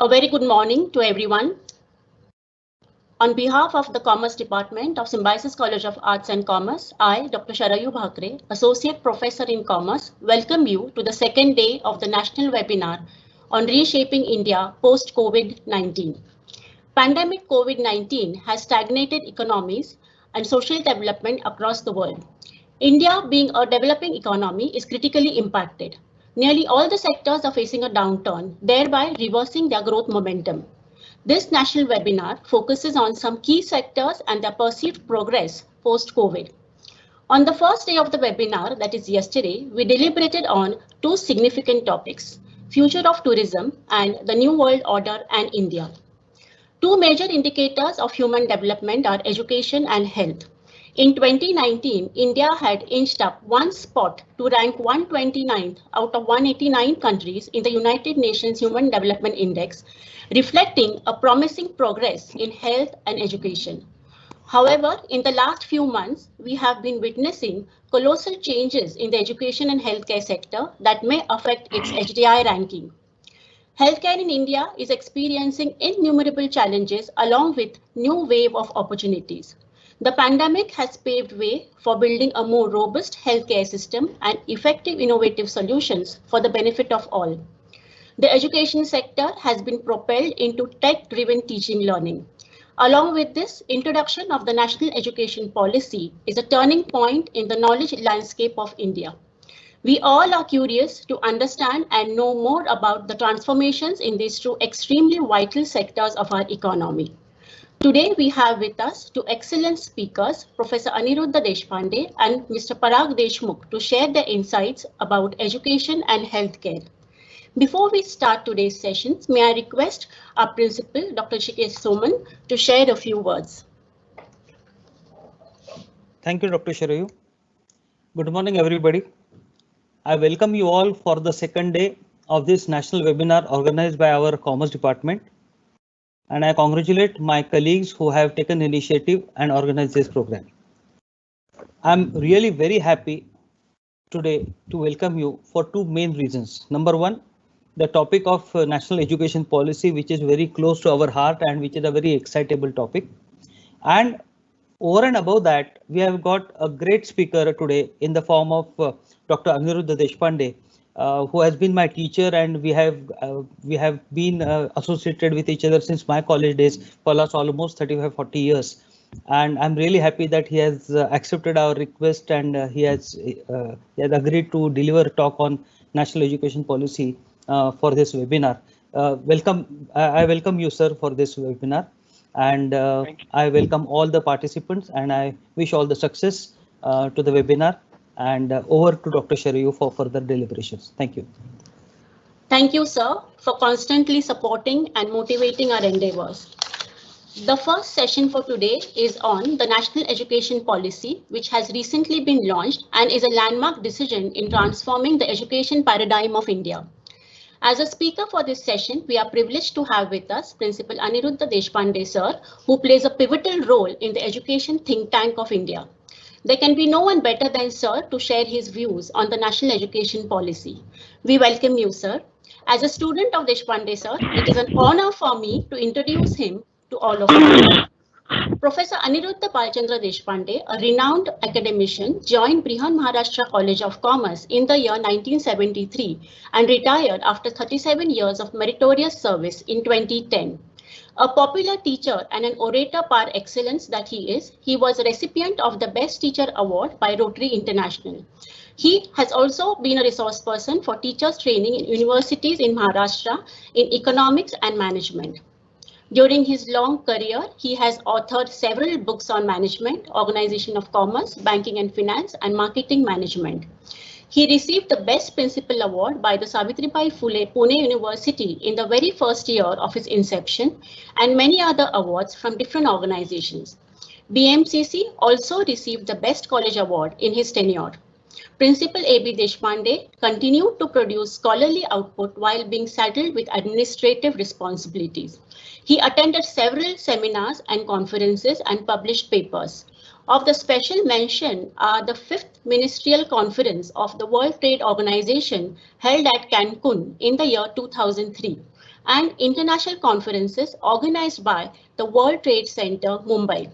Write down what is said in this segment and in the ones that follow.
A very good morning to everyone. On behalf of the Commerce Department of Symbiosis College of Arts and Commerce, I, Dr. Sharayu Bhakre, Associate Professor in Commerce, welcome you to the second day of the national webinar on Reshaping India post-COVID-19. Pandemic COVID-19 has stagnated economies and social development across the world. India, being a developing economy, is critically impacted. Nearly all the sectors are facing a downturn, thereby reversing their growth momentum. This national webinar focuses on some key sectors and their perceived progress post-COVID. On the first day of the webinar, that is yesterday, we deliberated on two significant topics, future of tourism and the new world order and India. Two major indicators of human development are education and health. In 2019, India had inched up one spot to rank 129th out of 189 countries in the United Nations Human Development Index, reflecting a promising progress in health and education. However, in the last few months, we have been witnessing colossal changes in the education and healthcare sector that may affect its HDI ranking. Healthcare in India is experiencing innumerable challenges along with new wave of opportunities. The pandemic has paved way for building a more robust healthcare system and effective innovative solutions for the benefit of all. The education sector has been propelled into tech-driven teaching learning. Along with this, introduction of the National Education Policy is a turning point in the knowledge landscape of India. We all are curious to understand and know more about the transformations in these two extremely vital sectors of our economy. Today, we have with us two excellent speakers, Professor Aniruddha Deshpande and Mr. Parag Deshmukh, to share their insights about education and healthcare. Before we start today's sessions, may I request our principal, Dr. Shikesh Soman, to share a few words. Thank you, Dr. Sharayu. Good morning, everybody. I welcome you all for the second day of this national webinar organized by our Commerce Department. And I congratulate my colleagues who have taken initiative and organized this program. I'm really very happy today to welcome you for two main reasons. Number one, the topic of national education policy, which is very close to our heart and which is a very excitable topic. And over and above that, we have got a great speaker today in the form of Dr. Aniruddha Deshpande, who has been my teacher, and we have been associated with each other since my college days for last almost 35-40 years. And I'm really happy that he has accepted our request and he has agreed to deliver a talk on national education policy for this webinar. I welcome you, sir, for this webinar. And I welcome all the participants and I wish all the success to the webinar, and over to Dr. Sharayu for further deliberations. Thank you. Thank you, sir, for constantly supporting and motivating our endeavors. The first session for today is on the National Education Policy, which has recently been launched and is a landmark decision in transforming the education paradigm of India. As a speaker for this session, we are privileged to have with us Principal Aniruddha Deshpande, sir, who plays a pivotal role in the education think tank of India. There can be no one better than sir to share his views on the national education policy. We welcome you, sir. As a student of Deshpande, sir, it is an honor for me to introduce him to all of you. Professor Aniruddha Balchandra Deshpande, a renowned academician, joined Brihan Maharashtra College of Commerce in the year 1973 and retired after 37 years of meritorious service in 2010. A popular teacher and an orator par excellence that he is, he was a recipient of the Best Teacher Award by Rotary International. He has also been a resource person for teachers training in universities in Maharashtra in economics and management. During his long career, he has authored several books on management, organization of commerce, banking and finance, and marketing management. He received the Best Principal Award by the Savitribai Phule Pune University in the very first year of its inception, and many other awards from different organizations. BMCC also received the Best College Award in his tenure. Principal A.B. Deshpande continued to produce scholarly output while being saddled with administrative responsibilities. He attended several seminars and conferences and published papers. Of the special mention are the 5th Ministerial Conference of the World Trade Organization held at Cancun in the year 2003, and international conferences organized by the World Trade Center, Mumbai.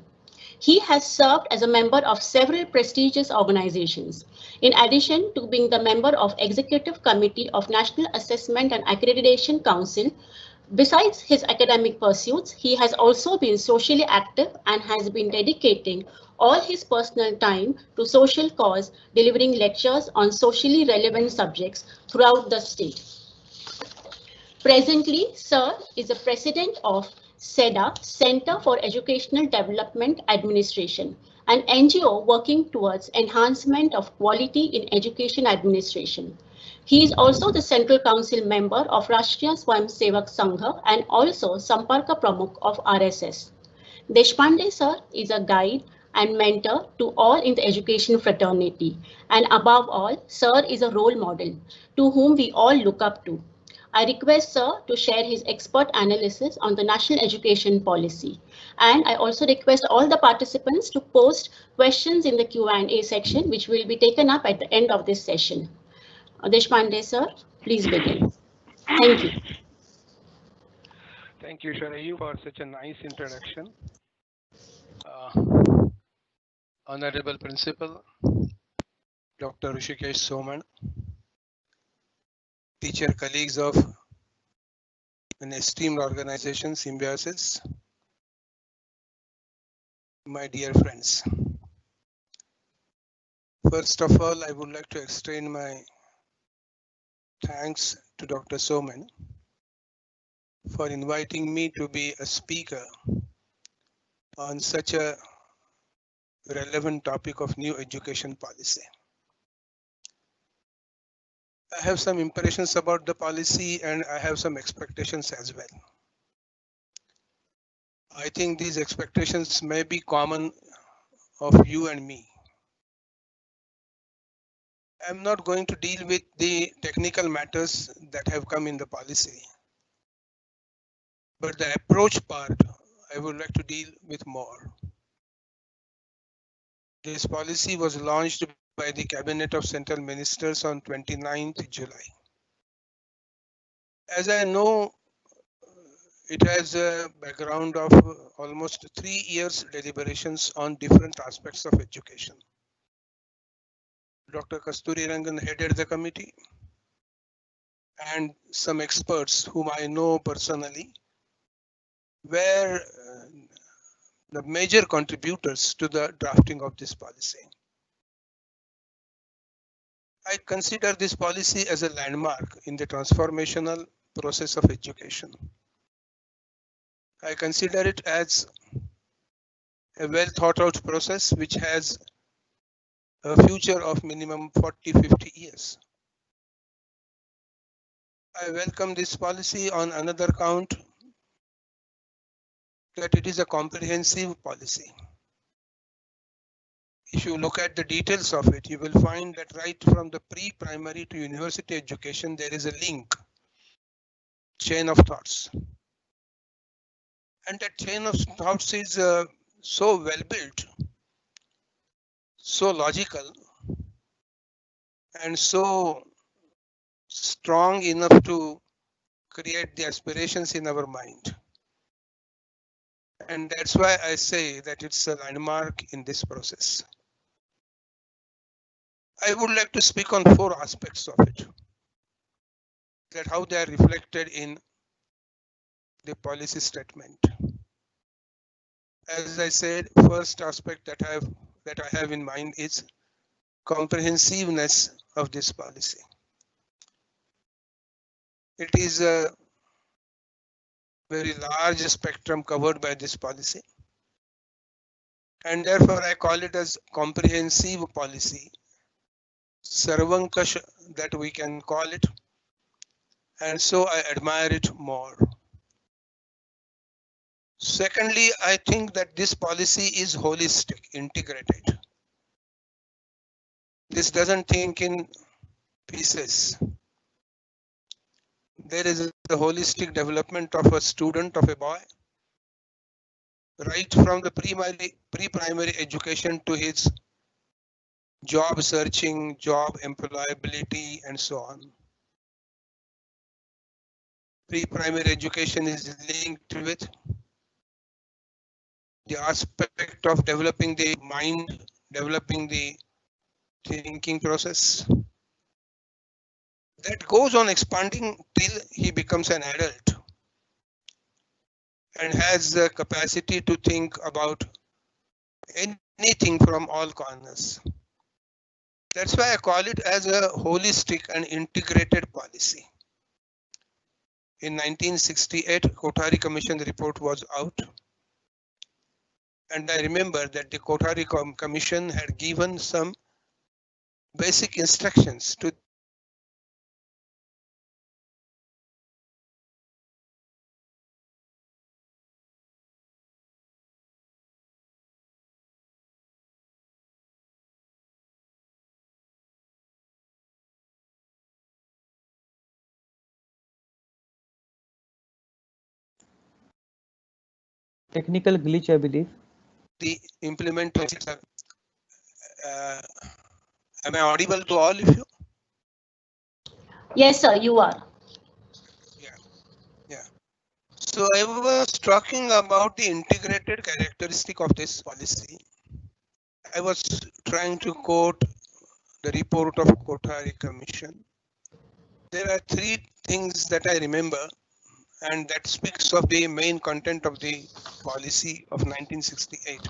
He has served as a member of several prestigious organizations. In addition to being the member of Executive Committee of National Assessment and Accreditation Council, besides his academic pursuits, he has also been socially active and has been dedicating all his personal time to social cause, delivering lectures on socially relevant subjects throughout the state. Presently, Sir is the president of SEDA, Center for Educational Development Administration, an NGO working towards enhancement of quality in education administration. He is also the Central Council member of Rashtriya Swayamsevak Sangha and also Samparka Pramukh of RSS. Deshpande sir is a guide and mentor to all in the education fraternity. And above all, sir is a role model to whom we all look up to. I request sir to share his expert analysis on the national education policy. And I also request all the participants to post questions in the Q&A section, which will be taken up at the end of this session. Deshpande sir, please begin. Thank you. Thank you, Sharayu, for such a nice introduction. Honorable Principal, Dr. Rishikesh Soman, teacher colleagues of an esteemed organization, Symbiosis, my dear friends. First of all, I would like to extend my thanks to Dr. Soman for inviting me to be a speaker on such a relevant topic of new education policy. I have some impressions about the policy and I have some expectations as well. I think these expectations may be common of you and me. I'm not going to deal with the technical matters that have come in the policy, but the approach part I would like to deal with more. This policy was launched by the Cabinet of Central Ministers on 29th July. As I know, it has a background of almost 3 years deliberations on different aspects of education. Dr. Kasturi Rangan headed the committee, and some experts whom I know personally were the major contributors to the drafting of this policy. I consider this policy as a landmark in the transformational process of education. I consider it as a well thought out process which has a future of minimum 40-50 years. I welcome this policy on another count that it is a comprehensive policy. If you look at the details of it, you will find that right from the pre-primary to university education, there is a link, chain of thoughts. And that chain of thoughts is so well built, so logical, and so strong enough to create the aspirations in our mind. And that's why I say that it's a landmark in this process. I would like to speak on 4 aspects of it, that how they are reflected in the policy statement. As I said, first aspect that I have in mind is comprehensiveness of this policy. It is a very large spectrum covered by this policy, and therefore I call it as comprehensive policy, Sarvankash that we can call it, and so I admire it more. Secondly, I think that this policy is holistic, integrated. This doesn't think in pieces. There is the holistic development of a student, of a boy, right from the pre-primary education to his job searching, job employability, and so on. Pre-primary education is linked with the aspect of developing the mind, developing the thinking process. That goes on expanding till he becomes an adult and has the capacity to think about anything from all corners. That's why I call it as a holistic and integrated policy. In 1968, Kothari Commission report was out. And I remember that the Kothari Commission had given some basic instructions to Technical glitch, I believe. the implementation. Am I audible to all of you? Yes, sir, you are. Yeah. So I was talking about the integrated characteristic of this policy. I was trying to quote the report of Kothari Commission. There are three things that I remember, and that speaks of the main content of the policy of 1968.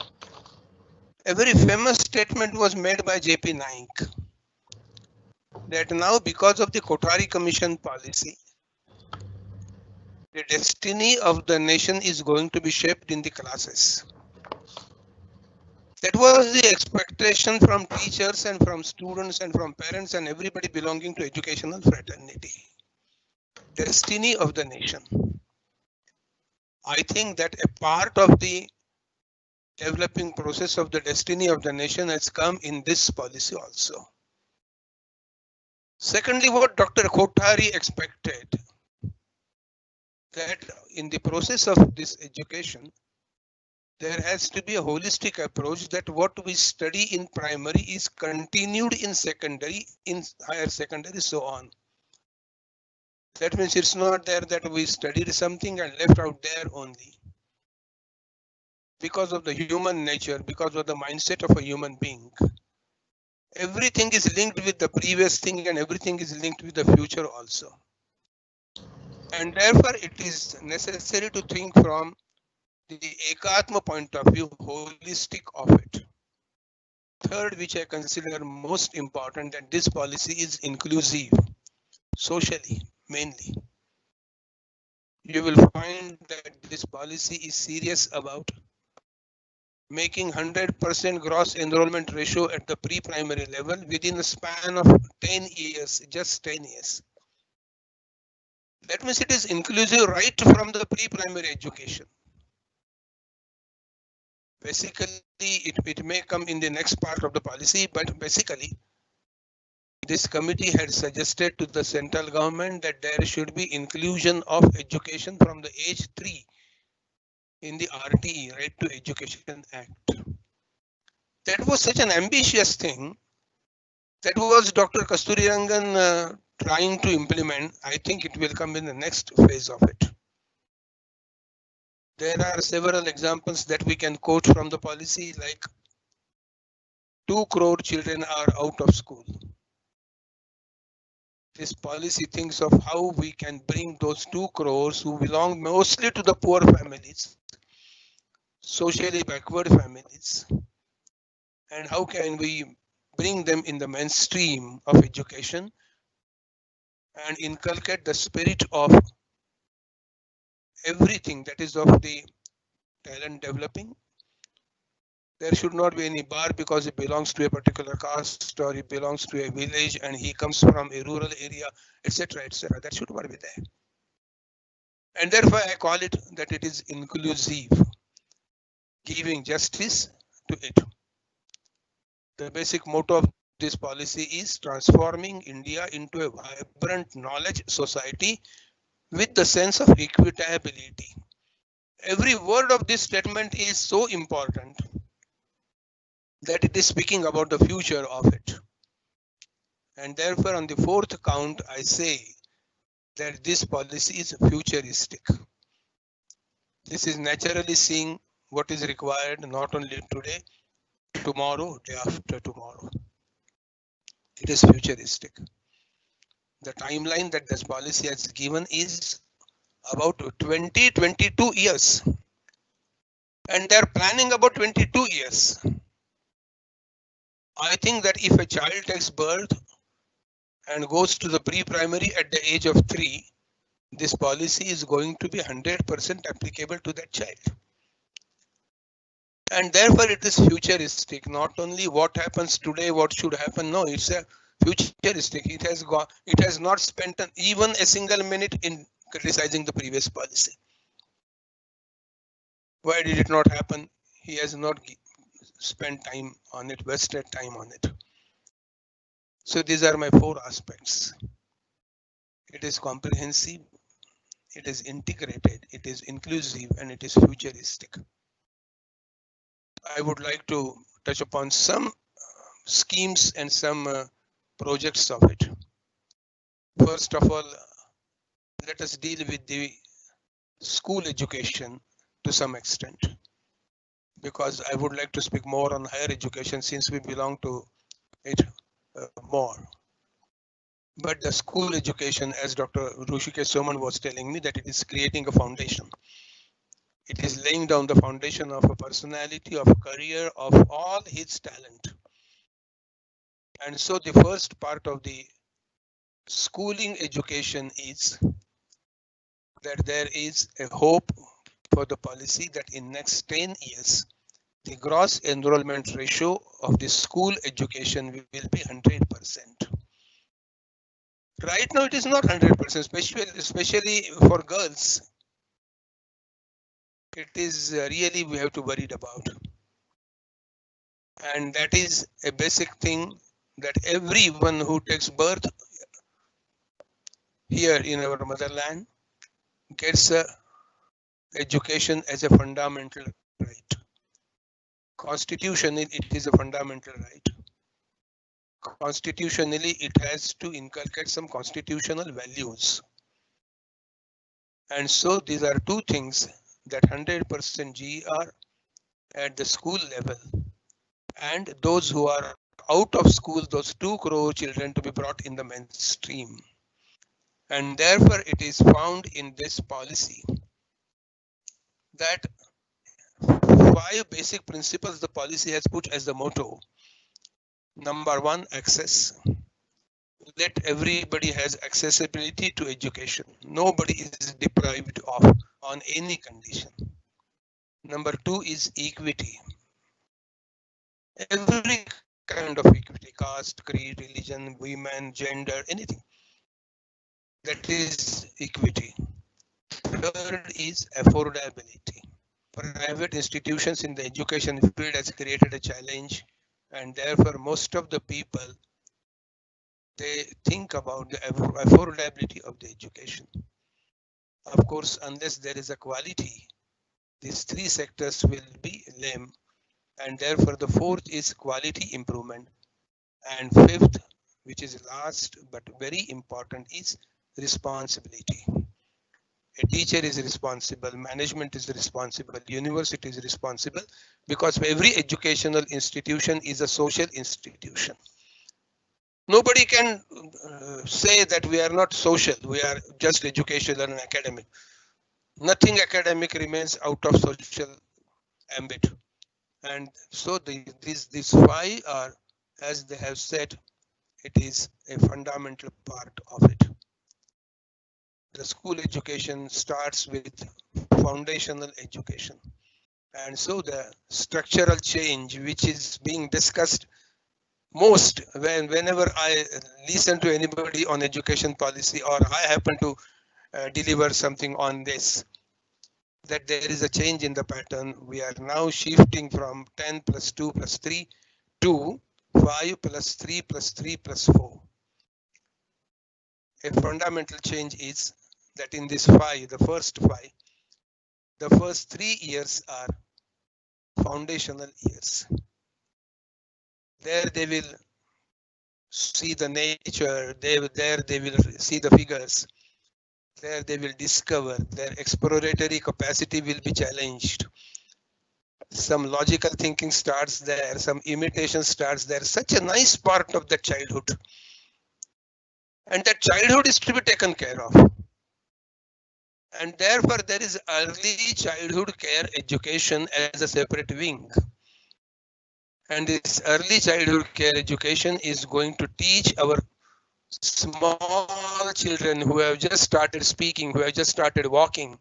A very famous statement was made by J.P. Naik that now, because of the Kothari Commission policy, the destiny of the nation is going to be shaped in the classes. That was the expectation from teachers and from students and from parents and everybody belonging to educational fraternity. Destiny of the nation. I think that a part of the developing process of the destiny of the nation has come in this policy also. Secondly, what Dr. Kothari expected, that in the process of this education, there has to be a holistic approach, that what we study in primary is continued in secondary, in higher secondary, so on. That means it's not there that we studied something and left out there only. Because of the human nature, because of the mindset of a human being, everything is linked with the previous thing and everything is linked with the future also. And therefore it is necessary to think from the Ekatma point of view, holistic of it. Third, which I consider most important, that this policy is inclusive, socially mainly. You will find that this policy is serious about making 100% gross enrollment ratio at the pre-primary level within a span of 10 years, just 10 years. That means it is inclusive right from the pre-primary education. Basically, it may come in the next part of the policy, but basically, this committee had suggested to the central government that there should be inclusion of education from the age 3 in the RTE, Right to Education Act. That was such an ambitious thing. That was Dr. Kasturirangan trying to implement. I think it will come in the next phase of it. There are several examples that we can quote from the policy, like 2 crore children are out of school. This policy thinks of how we can bring those 2 crores who belong mostly to the poor families, socially backward families, and how can we bring them in the mainstream of education and inculcate the spirit of everything that is of the talent developing. There should not be any bar because he belongs to a particular caste or he belongs to a village and he comes from a rural area, etc., etc. That should not be there. And therefore I call it that it is inclusive, giving justice to it. The basic motto of this policy is transforming India into a vibrant knowledge society with the sense of equitability. Every word of this statement is so important that it is speaking about the future of it. And therefore on the fourth count, I say that this policy is futuristic. This is naturally seeing what is required not only today, tomorrow, day after tomorrow. It is futuristic. The timeline that this policy has given is about 22 years. And they're planning about 22 years. I think that if a child takes birth and goes to the pre-primary at the age of 3, this policy is going to be 100% applicable to that child. And therefore it is futuristic, not only what happens today, what should happen. No, it's a futuristic. It has not spent even a single minute in criticizing the previous policy. Why did it not happen? He has not spent time on it, wasted time on it. So these are my 4 aspects. It is comprehensive, it is integrated, it is inclusive, and it is futuristic. I would like to touch upon some schemes and some projects of it. First of all, let us deal with the school education to some extent, because I would like to speak more on higher education since we belong to it more. But the school education, as Dr. Rushikesh Soman was telling me, that it is creating a foundation. It is laying down the foundation of a personality, of a career, of all his talent. And so the first part of the schooling education is that there is a hope for the policy that in next 10 years, the gross enrollment ratio of the school education will be 100%. Right now, it is not 100%, especially for girls. It is really we have to worry about. And that is a basic thing that everyone who takes birth here in our motherland gets education as a fundamental right. Constitutionally, it is a fundamental right. Constitutionally, it has to inculcate some constitutional values. And so these are 2 things, that 100% GR at the school level, and those who are out of school, those 2 crore children to be brought in the mainstream. And therefore it is found in this policy that 5 basic principles the policy has put as the motto. Number 1, access. Let everybody has accessibility to education. Nobody is deprived of on any condition. Number 2 is equity. Every kind of equity, caste, creed, religion, women, gender, anything. That is equity. Third is affordability. Private institutions in the education field has created a challenge, and therefore most of the people, they think about the affordability of the education. Of course, unless there is a quality, these 3 sectors will be lame, and therefore the 4th is quality improvement, and 5th, which is last but very important, is responsibility. A teacher is responsible, management is responsible, university is responsible, because every educational institution is a social institution. Nobody can say that we are not social, we are just educational and academic. Nothing academic remains out of social ambit. And so these 5 are, as they have said, it is a fundamental part of it. The school education starts with foundational education. And so the structural change, which is being discussed most whenever I listen to anybody on education policy, or I happen to deliver something on this, that there is a change in the pattern. We are now shifting from 10 plus 2 plus 3 to 5 plus 3 plus 3 plus 4. A fundamental change is that in this 5, the first 3 years are foundational years. There they will see the nature, there they will see the figures. There they will discover, their exploratory capacity will be challenged. Some logical thinking starts there, some imitation starts there. Such a nice part of the childhood. And that childhood is to be taken care of. And therefore, there is early childhood care education as a separate wing. And this early childhood care education is going to teach our small children who have just started speaking, who have just started walking,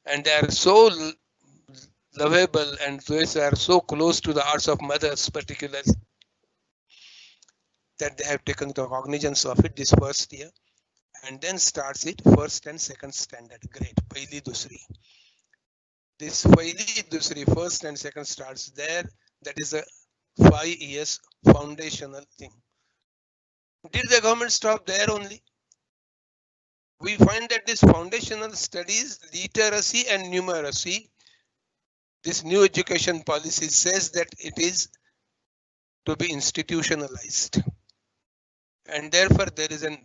and they are so lovable and they are so close to the hearts of mothers, particularly, that they have taken the cognizance of it this first year, and then starts it first and second standard grade, Pahili Dusri. This Pahili Dusri, first and second starts there. That is a 5 years foundational thing. Did the government stop there only? We find that this foundational studies, literacy and numeracy, this new education policy says that it is to be institutionalized. And therefore there is an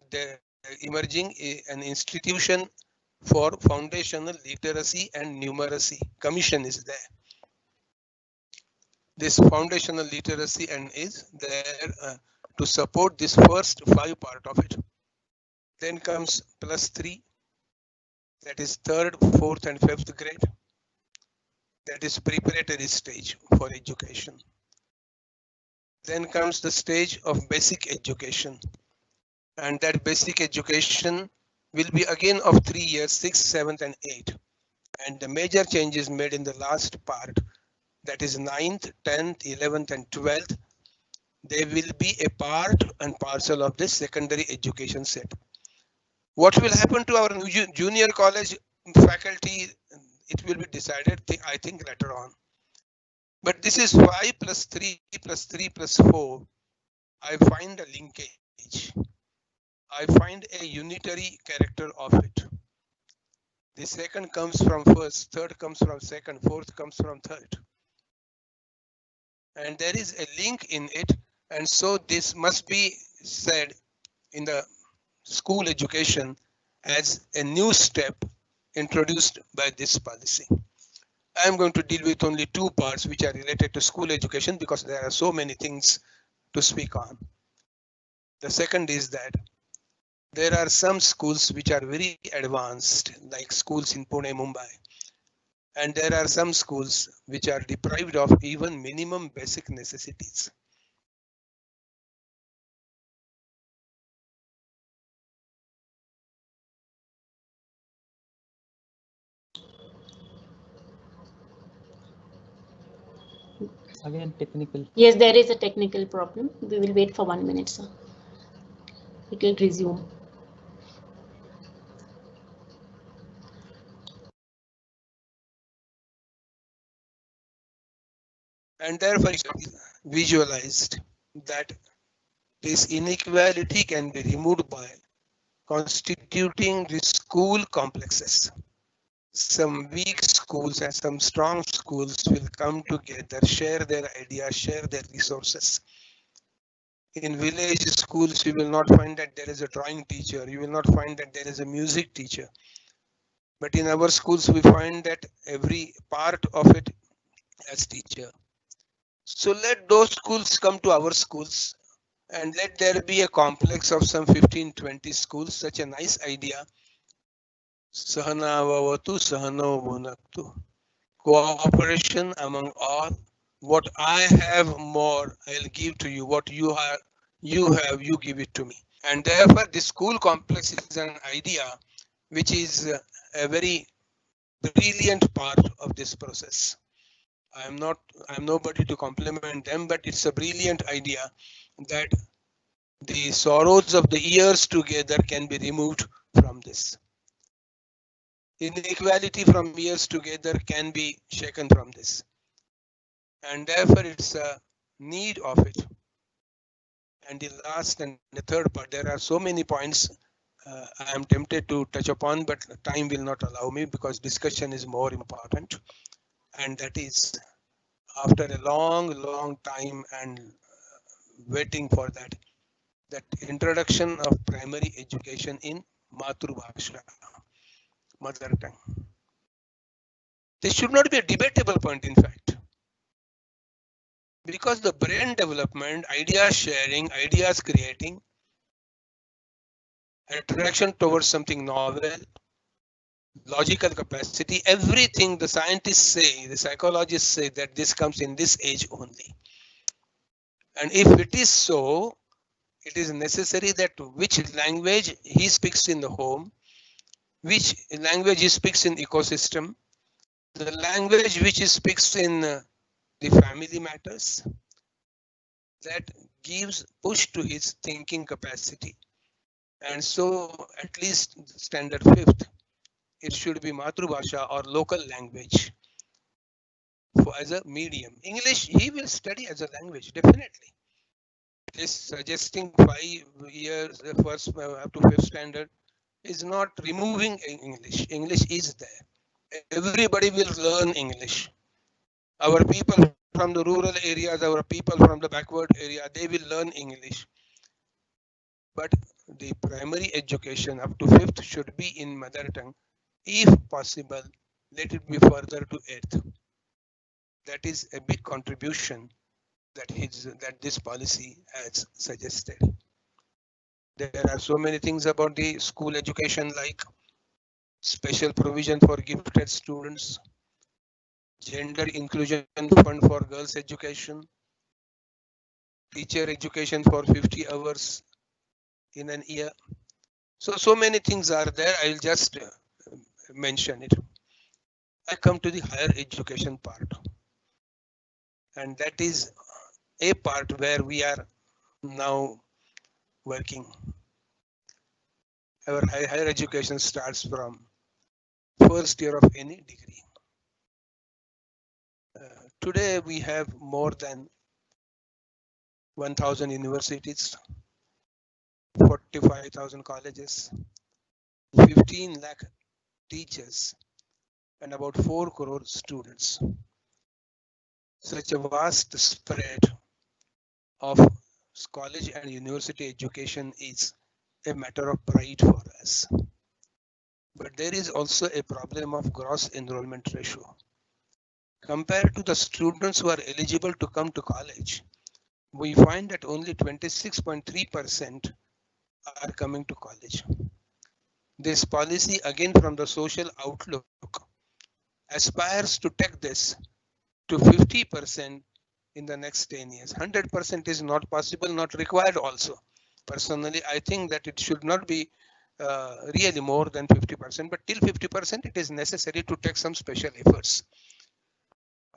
emerging an institution for foundational literacy and numeracy. Commission is there. This foundational literacy and is there to support this first 5 part of it. Then comes +3, that is 3rd, 4th and 5th grade. That is preparatory stage for education. Then comes the stage of basic education. And that basic education will be again of 3 years, 6th, 7th and 8th. And the major changes made in the last part, that is 9th, 10th, 11th and 12th, they will be a part and parcel of this secondary education set. What will happen to our junior college faculty, it will be decided, I think, later on. But this is 5 plus 3 plus 3 plus 4. I find a linkage. I find a unitary character of it. The second comes from first, third comes from second, fourth comes from third. And there is a link in it. And so this must be said in the school education as a new step introduced by this policy. I am going to deal with only 2 parts which are related to school education because there are so many things to speak on. The second is that there are some schools which are very advanced, like schools in Pune, Mumbai. And there are some schools which are deprived of even minimum basic necessities. Again, technical. Yes, there is a technical problem. We will wait for 1 minute, sir. We can resume. And therefore visualized that this inequality can be removed by constituting the school complexes. Some weak schools and some strong schools will come together, share their ideas, share their resources. In village schools, you will not find that there is a drawing teacher. You will not find that there is a music teacher. But in our schools, we find that every part of it has teacher. So let those schools come to our schools and let there be a complex of some 15-20 schools. Such a nice idea. Sahana vavatu sahano bhunaktu. Cooperation among all. What I have more, I'll give to you. What you have, you give it to me. And therefore, the school complex is an idea which is a very brilliant part of this process. I'm nobody to compliment them, but it's a brilliant idea that the sorrows of the years together can be removed from this. Inequality from years together can be shaken from this. And therefore it's a need of it. And the last and the third part, there are so many points I am tempted to touch upon, but time will not allow me because discussion is more important. And that is after a long time and waiting for that introduction of primary education in Matrubhasha, mother tongue. This should not be a debatable point, in fact. Because the brain development, ideas sharing, ideas creating, attraction towards something novel, logical capacity, everything the scientists say, the psychologists say that this comes in this age only. And if it is so, it is necessary that which language he speaks in the home, which language he speaks in ecosystem, the language which he speaks in the family matters, that gives push to his thinking capacity. And so at least standard 5th, it should be Matrubhasha or local language for as a medium. English, he will study as a language, definitely. This suggesting 5 years, first up to 5th standard, is not removing English. English is there. Everybody will learn English. Our people from the rural areas, our people from the backward area, they will learn English. But the primary education up to 5th should be in mother tongue. If possible, let it be further to 8th. That is a big contribution that this policy has suggested. There are so many things about the school education, like special provision for gifted students, gender inclusion fund for girls education, teacher education for 50 hours in an year. So many things are there. I'll just mention it. I come to the higher education part, and that is a part where we are now working. Our higher education starts from first year of any degree. Today we have more than 1,000 universities, 45,000 colleges, 15 lakh teachers, and about 4 crore students. Such a vast spread of college and university education is a matter of pride for us. But there is also a problem of gross enrollment ratio. Compared to the students who are eligible to come to college, we find that only 26.3% are coming to college. This policy, again from the social outlook, aspires to take this to 50% in the next 10 years. 100% is not possible, not required also. Personally, I think that it should not be really more than 50%, but till 50% it is necessary to take some special efforts.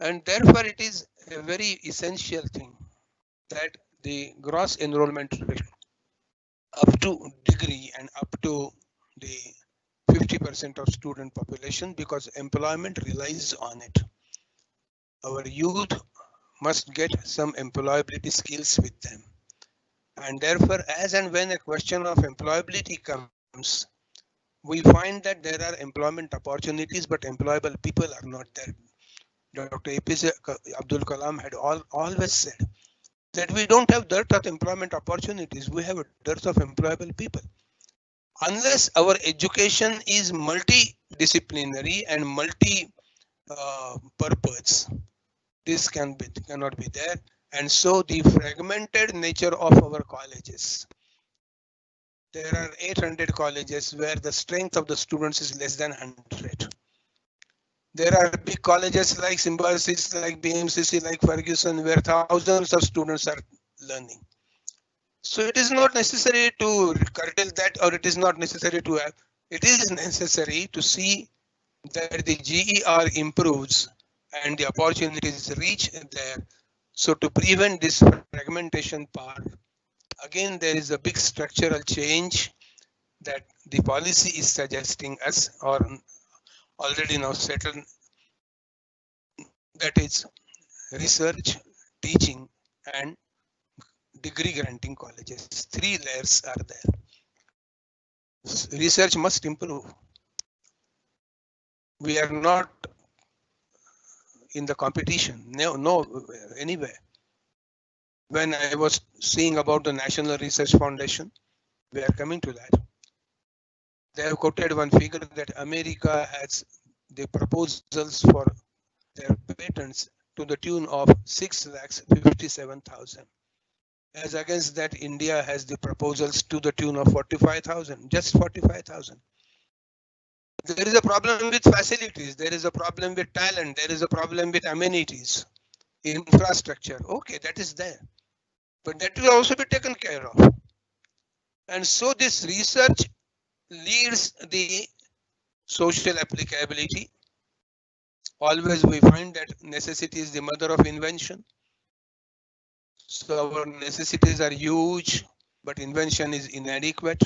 And therefore it is a very essential thing that the gross enrollment rate up to degree and up to the 50% of student population, because employment relies on it. Our youth must get some employability skills with them. And therefore, as and when a question of employability comes, we find that there are employment opportunities, but employable people are not there. Dr. APJ Abdul Kalam had always said that we don't have dearth of employment opportunities, we have a dearth of employable people. Unless our education is multidisciplinary and multi-purpose, this cannot be there. And so the fragmented nature of our colleges. There are 800 colleges where the strength of the students is less than 100. There are big colleges like Symbiosis, like BMCC, like Ferguson, where thousands of students are learning. So it is not necessary to curtail that, or it is not necessary to have. It is necessary to see that the GER improves and the opportunities reach there. So to prevent this fragmentation part, again, there is a big structural change that the policy is suggesting us, or already now settled, that is research, teaching, and degree granting colleges. 3 layers are there. Research must improve. We are not in the competition, no, anywhere. When I was seeing about the National Research Foundation, we are coming to that. They have quoted one figure that America has the proposals for their patents to the tune of 6,57,000. As against that, India has the proposals to the tune of 45,000, just 45,000. There is a problem with facilities, there is a problem with talent, there is a problem with amenities, infrastructure. Okay, that is there, but that will also be taken care of. And so this research leads the social applicability. Always we find that necessity is the mother of invention. So our necessities are huge, but invention is inadequate.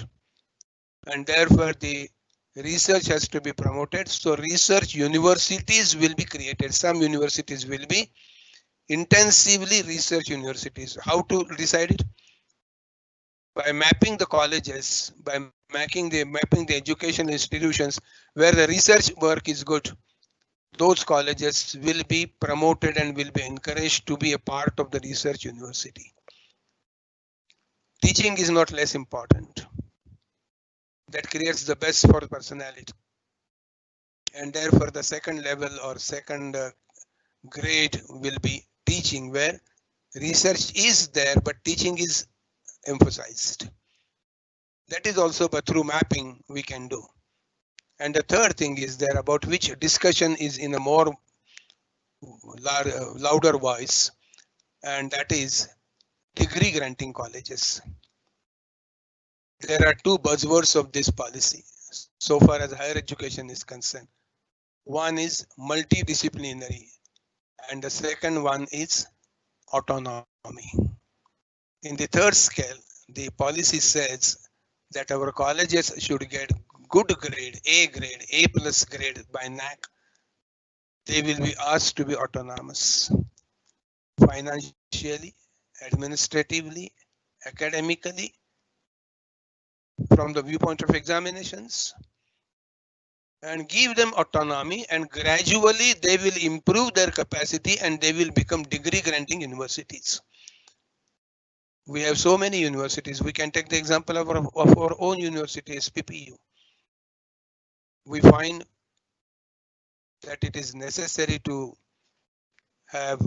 And therefore the research has to be promoted. So research universities will be created. Some universities will be intensively research universities. How to decide it? By mapping the colleges, by mapping the education institutions where the research work is good. Those colleges will be promoted and will be encouraged to be a part of the research university. Teaching is not less important. That creates the best for personality. And therefore the second level or second grade will be teaching, where research is there but teaching is emphasized. That is also but through mapping we can do. And the third thing is there about which discussion is in a more louder voice, and that is degree granting colleges. There are two buzzwords of this policy so far as higher education is concerned. One is multidisciplinary and the second one is autonomy. In the third scale, the policy says that our colleges should get good grade, A plus grade by NAC. They will be asked to be autonomous, financially, administratively, academically, from the viewpoint of examinations, and give them autonomy, and gradually they will improve their capacity and they will become degree granting universities. We have so many universities. We can take the example of our own university, SPPU. We find that it is necessary to have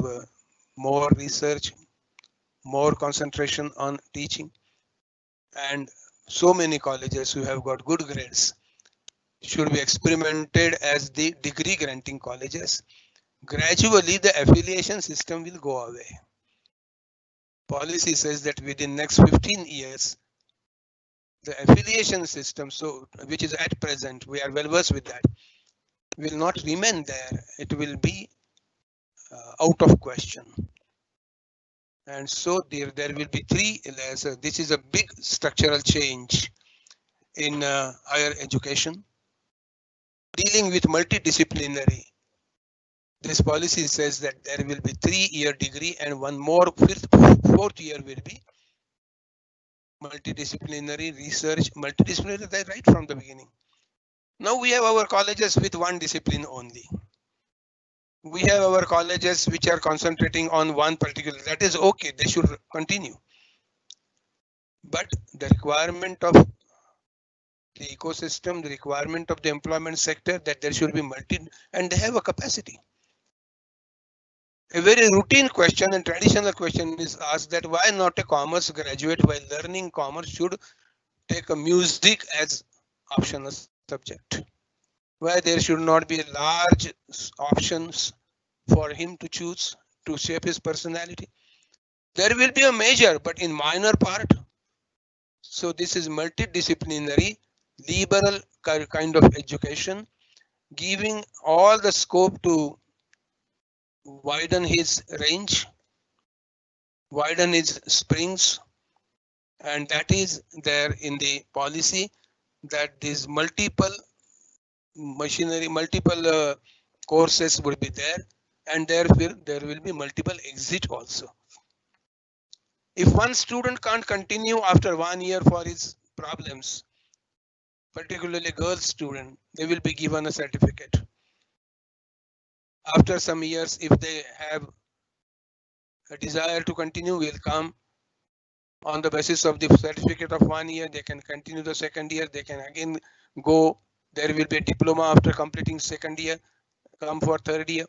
more research, more concentration on teaching, and so many colleges who have got good grades should be experimented as the degree granting colleges. Gradually the affiliation system will go away. Policy says that within next 15 years the affiliation system, so which is at present, we are well versed with that, will not remain there. It will be out of question. And so there will be three layers. This is a big structural change in higher education. Dealing with multidisciplinary, this policy says that there will be 3-year degree and one more fourth year will be multidisciplinary research, multidisciplinary right from the beginning. Now we have our colleges with one discipline only. We have our colleges which are concentrating on one particular, that is okay, they should continue. But the requirement of the ecosystem, the requirement of the employment sector, that there should be multi, and they have a capacity. A very routine question and traditional question is asked that why not a commerce graduate while learning commerce should take a music as optional subject? Why there should not be large options for him to choose to shape his personality? There will be a major, but in minor part. So this is multidisciplinary, liberal kind of education, giving all the scope to widen his range, widen his springs, and that is there in the policy, that these multiple machinery, multiple courses will be there, and therefore there will be multiple exit also. If one student can't continue after 1 year for his problems, particularly girl student, they will be given a certificate. After some years, if they have a desire to continue, will come On the basis of the certificate of 1 year, they can continue the second year, they can again go. There will be a diploma after completing second year, come for third year.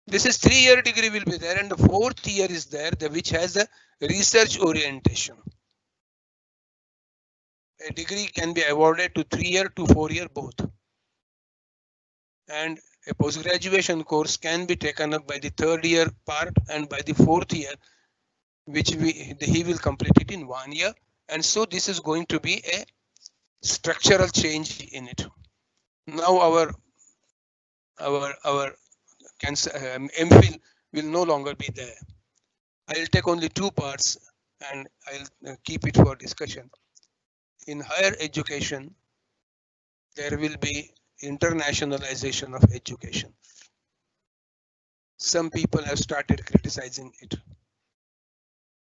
This is 3-year degree will be there, and the 4th year is there, which has a research orientation. A degree can be awarded to 3-year to 4-year both. And a post-graduation course can be taken up by the 3rd year part and by the 4th year, which he will complete it in 1 year. And so this is going to be a structural change in it. Now our MPhil will no longer be there. I'll take only 2 parts and I'll keep it for discussion. In higher education, there will be internationalization of education. Some people have started criticizing it.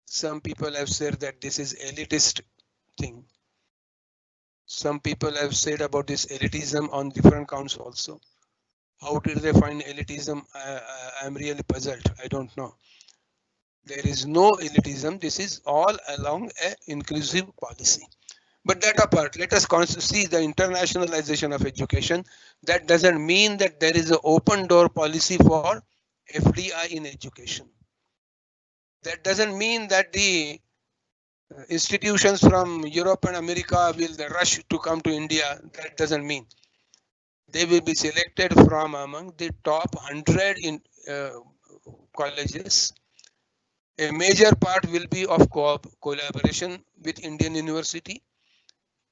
Some people have said that this is elitist thing. Some people have said about this elitism on different counts also. How did they find elitism? I'm really puzzled. I don't know. There is no elitism. This is all along an inclusive policy. But that apart, let us see the internationalization of education. That doesn't mean that there is an open door policy for FDI in education. That doesn't mean that the institutions from Europe and America will rush to come to India. That doesn't mean. They will be selected from among the top 100 in colleges. A major part will be of collaboration with Indian university.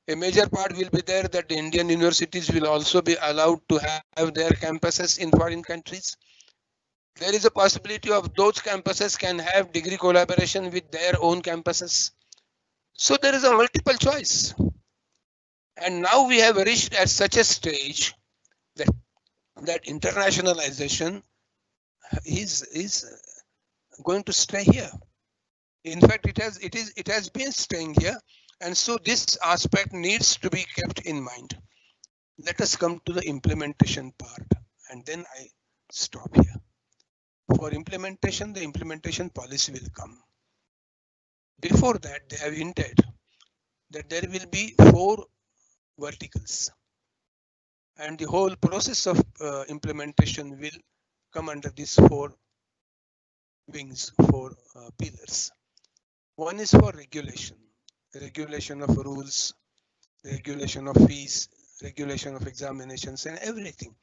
A major part will be there that the Indian universities will also be allowed to have their campuses in foreign countries. There is a possibility of those campuses can have degree collaboration with their own campuses. So there is a multiple choice. And now we have reached at such a stage that internationalization is going to stay here. In fact, it has been staying here, and so this aspect needs to be kept in mind. Let us come to the implementation part, and then I stop here. For implementation, the implementation policy will come. Before that, they have hinted that there will be 4 verticals, and the whole process of implementation will come under these 4 wings, 4 pillars. One is for regulation, regulation of rules, regulation of fees, regulation of examinations and everything.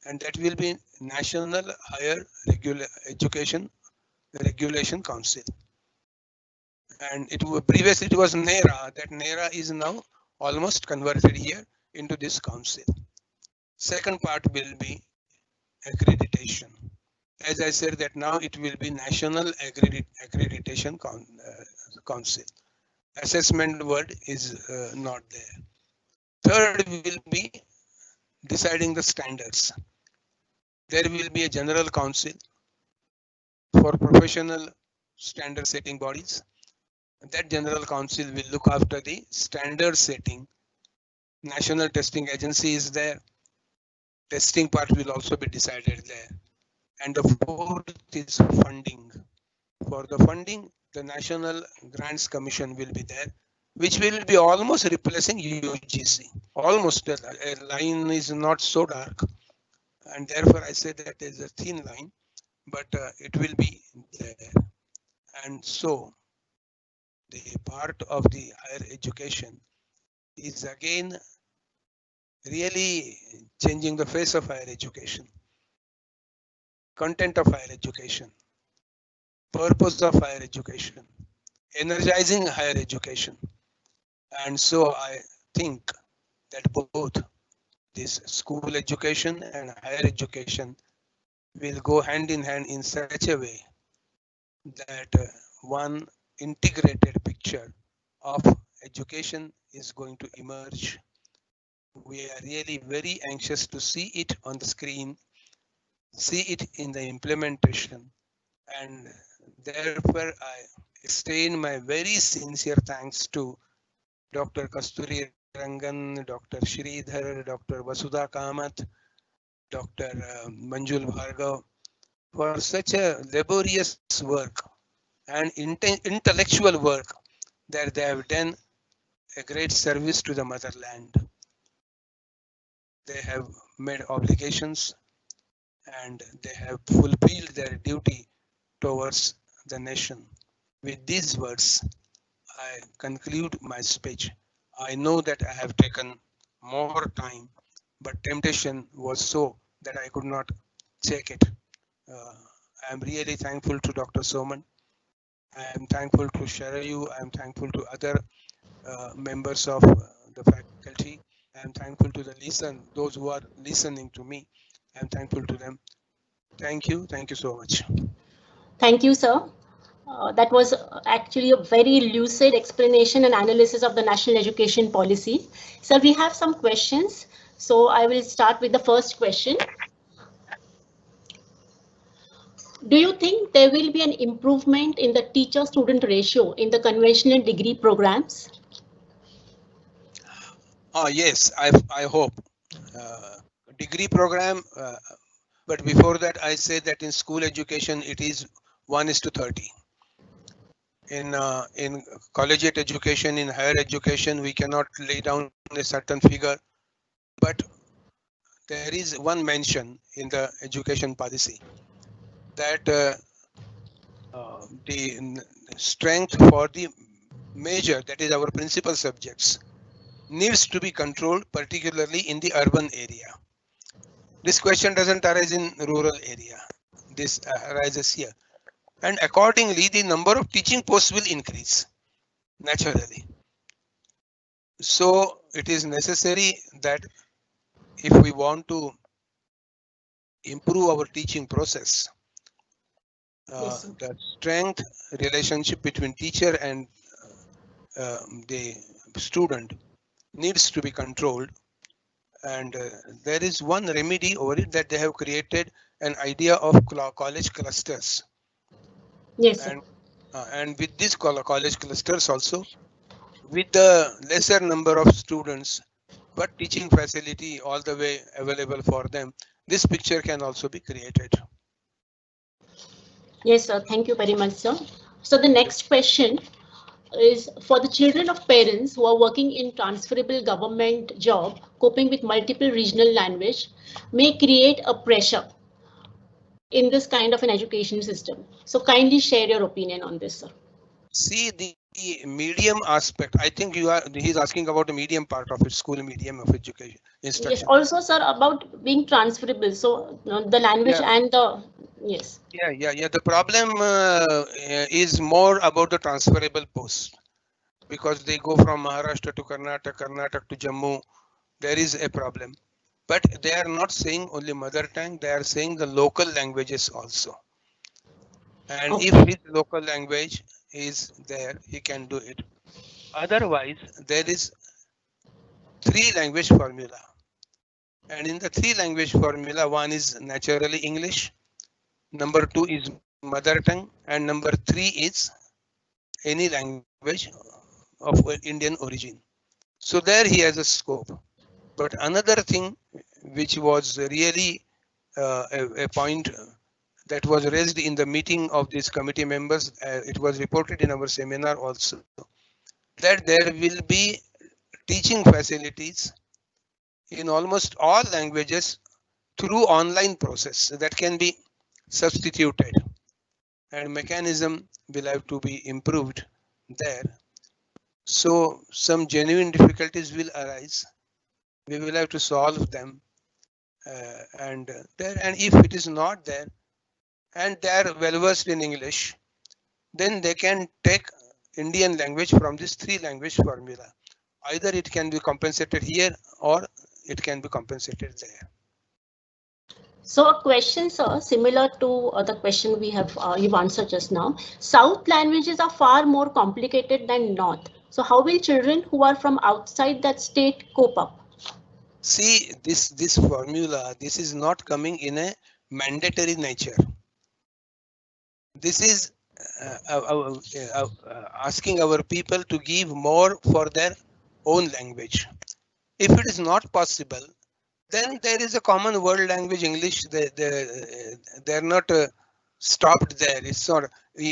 And that will be National Higher Education Regulation Council. And previously it was NERA. That NERA is now almost converted here into this council. Second part will be accreditation. As I said, that now it will be National Accreditation Council. Assessment word is not there. Third will be deciding the standards. There will be a general council for professional standard setting bodies. That general council will look after the standard setting. National Testing Agency is there. Testing part will also be decided there. And the 4th is funding. For the funding, the National Grants Commission will be there, which will be almost replacing UGC. Almost, a line is not so dark, and therefore I say that is a thin line, but it will be there. And so the part of the higher education is again really changing the face of higher education, content of higher education, purpose of higher education, energizing higher education. And so I think that both this school education and higher education will go hand in hand in such a way that one integrated picture of education is going to emerge. We are really very anxious to see it on the screen, see it in the implementation, and therefore I extend my very sincere thanks to Dr. Kasturi Rangan, Dr. Sridhar, Dr. Vasudha Kamath, Dr. Manjul Bhargav for such a laborious work and intellectual work that they have done a great service to the motherland. They have made obligations and they have fulfilled their duty towards the nation. With these words, I conclude my speech. I know that I have taken more time, but temptation was so that I could not check it. I am really thankful to Dr. Soman. I am thankful to Sharayu. I am thankful to other members of the faculty. I am thankful to those who are listening to me. I am thankful to them. Thank you so much. Thank you, sir. That was actually a very lucid explanation and analysis of the national education policy. Sir, we have some questions. So I will start with the first question. Do you think there will be an improvement in the teacher-student ratio in the conventional degree programs? Yes, I hope. Degree program, but before that I say that in school education it is 1:30. In collegiate education, in higher education, we cannot lay down a certain figure, but there is one mention in the education policy that the strength for the major, that is our principal subjects, needs to be controlled, particularly in the urban area. This question doesn't arise in rural area. This arises here. And accordingly, the number of teaching posts will increase naturally. So it is necessary that if we want to improve our teaching process, Yes, the strength relationship between teacher and the student needs to be controlled. And there is one remedy over it, that they have created an idea of college clusters. yes, sir. And with these college clusters also, with the lesser number of students, but teaching facility all the way available for them, this picture can also be created. Yes, sir. Thank you very much, sir. So the next question is for the children of parents who are working in transferable government job, coping with multiple regional language may create a pressure in this kind of an education system. So kindly share your opinion on this, sir. See the medium aspect. I think he's asking about the medium part of it, school medium of education instruction. Yes, also, sir, about being transferable. So the language and the, yes. Yeah. The problem is more about the transferable posts, because they go from Maharashtra to Karnataka to Jammu. There is a problem, but they are not saying only mother tongue. They are saying the local languages also. And Okay. if his local language is there, he can do it. Otherwise, there is 3-language formula. And in the 3-language formula, one is naturally English, number 2 is mother tongue, and number 3 is any language of Indian origin. So there he has a scope. But another thing which was really a point that was raised in the meeting of these committee members, it was reported in our seminar also, that there will be teaching facilities in almost all languages through online process that can be substituted, and mechanism will have to be improved there. So some genuine difficulties will arise. We will have to solve them, and if it is not there and they are well versed in English, then they can take Indian language from this 3-language formula. Either it can be compensated here or it can be compensated there. So a question, sir, similar to the question we have you've answered just now. South languages are far more complicated than North. So how will children who are from outside that state cope up? See, this formula, this is not coming in a mandatory nature. This is asking our people to give more for their own language. If it is not possible, then there is a common world language, English. They're not stopped there. It's not.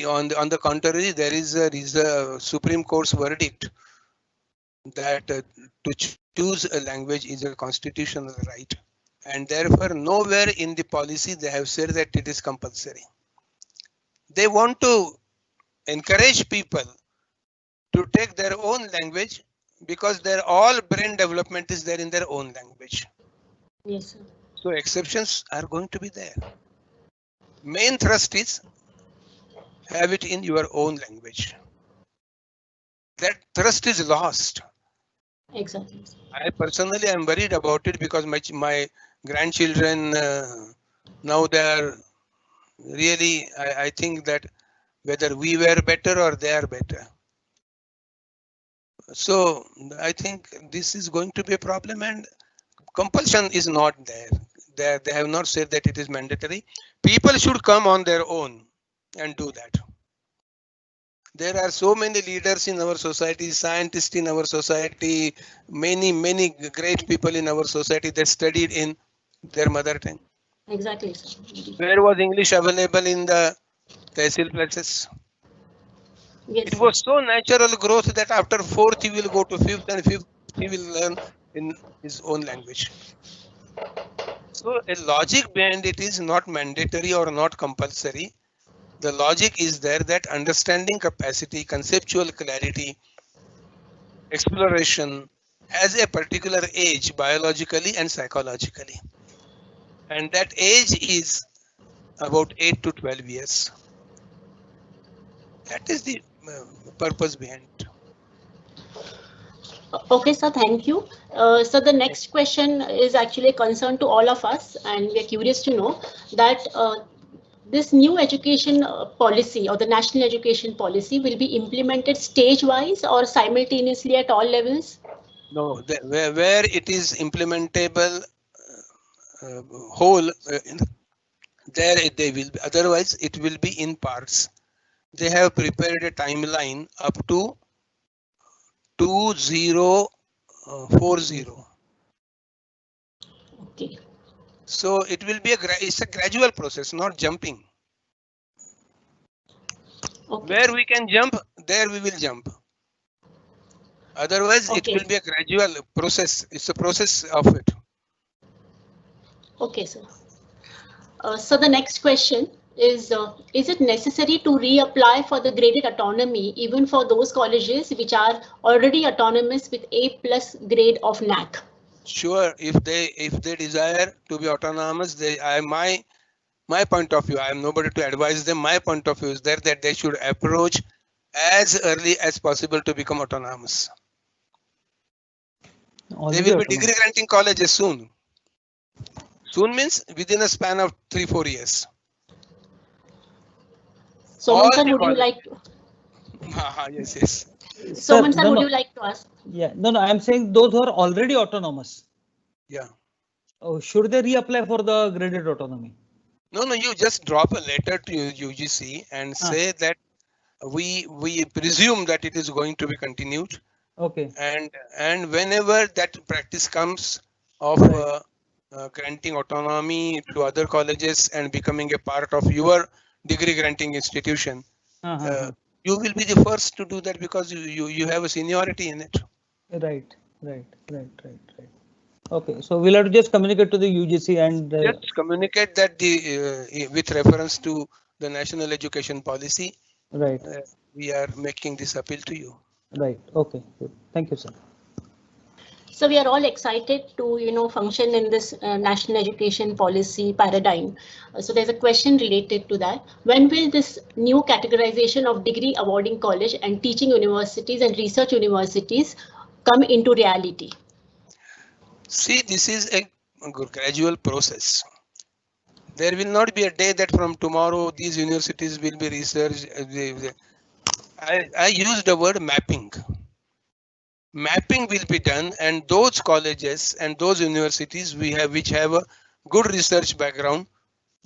On the contrary, there is a Supreme Court's verdict that to choose a language is a constitutional right, and therefore nowhere in the policy they have said that it is compulsory. They want to encourage people to take their own language because their all brain development is there in their own language. Yes, sir. So exceptions are going to be there. Main thrust is have it in your own language. That thrust is lost. Exactly. I personally am worried about it because my grandchildren now they are really, I think that whether we were better or they are better. So I think this is going to be a problem, and compulsion is not there. They have not said that it is mandatory. People should come on their own and do that. There are so many leaders in our society, scientists in our society, many great people in our society that studied in their mother tongue. Exactly, sir. Where was English available in the tehsil places? Yes, It was so natural growth that after fourth he will go to fifth, and fifth he will learn in his own language. So a logic behind it is not mandatory or not compulsory. The logic is there that understanding capacity, conceptual clarity, exploration has a particular age biologically and psychologically. And that age is about 8 to 12 years. That is the purpose behind it. Okay, sir, thank you. So the next question is actually a concern to all of us, and we are curious to know that this new education policy or the national education policy will be implemented stage-wise or simultaneously at all levels? No, where it is implementable whole, there they will be. Otherwise, it will be in parts. They have prepared a timeline up to 2040. Okay. So it will be it's a gradual process, not jumping. Okay. Where we can jump, there we will jump. Otherwise, Okay. it will be a gradual process. It's a process of it. Okay, sir. So the next question is it necessary to reapply for the graded autonomy even for those colleges which are already autonomous with A+ grade of NAC? Sure, if they desire to be autonomous, my point of view, I am nobody to advise them. My point of view is that they should approach as early as possible to become autonomous. They will be degree granting colleges soon. Soon means within a span of 3-4 years. So, sir, would you like to? Yes. So, sir, would you like to ask? Yeah, no, I am saying those who are already autonomous. Yeah. Oh, should they reapply for the graded autonomy? No, you just drop a letter to UGC and say that we presume that it is going to be continued. Okay. And whenever that practice comes of granting autonomy to other colleges and becoming a part of your degree granting institution, you will be the first to do that because you have a seniority in it. Right. Okay, so we'll have to just communicate to the UGC and just communicate that with reference to the national education policy. Right. We are making this appeal to you. Right. Okay. Good. Thank you, sir. So we are all excited to function in this national education policy paradigm. So there's a question related to that. When will this new categorization of degree awarding college and teaching universities and research universities come into reality? See, this is a gradual process. There will not be a day that from tomorrow these universities will be researched. I used the word mapping. Mapping will be done, and those colleges and those universities which have a good research background,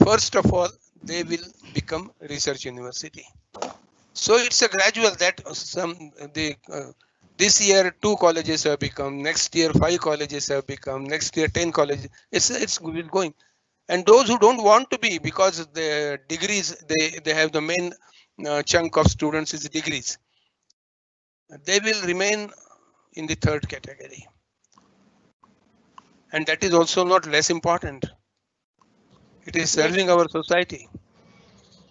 first of all, they will become research university. So it's a gradual that this year 2 colleges have become, next year 5 colleges have become, next year 10 colleges. It's going. And those who don't want to be, because the degrees, they have the main chunk of students is degrees, they will remain in the third category. And that is also not less important. It is serving our society.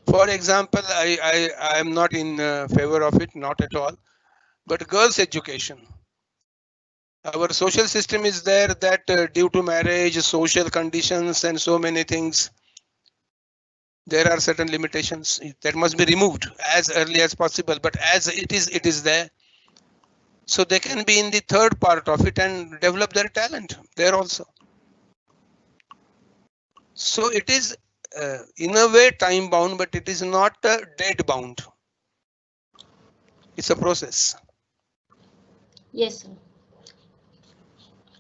For example, I am not in favor of it, not at all, but girls' education. Our social system is there that due to marriage, social conditions, and so many things, there are certain limitations that must be removed as early as possible. But as it is there. So they can be in the third part of it and develop their talent there also. So it is in a way time bound, but it is not date bound. It's a process. Yes, sir.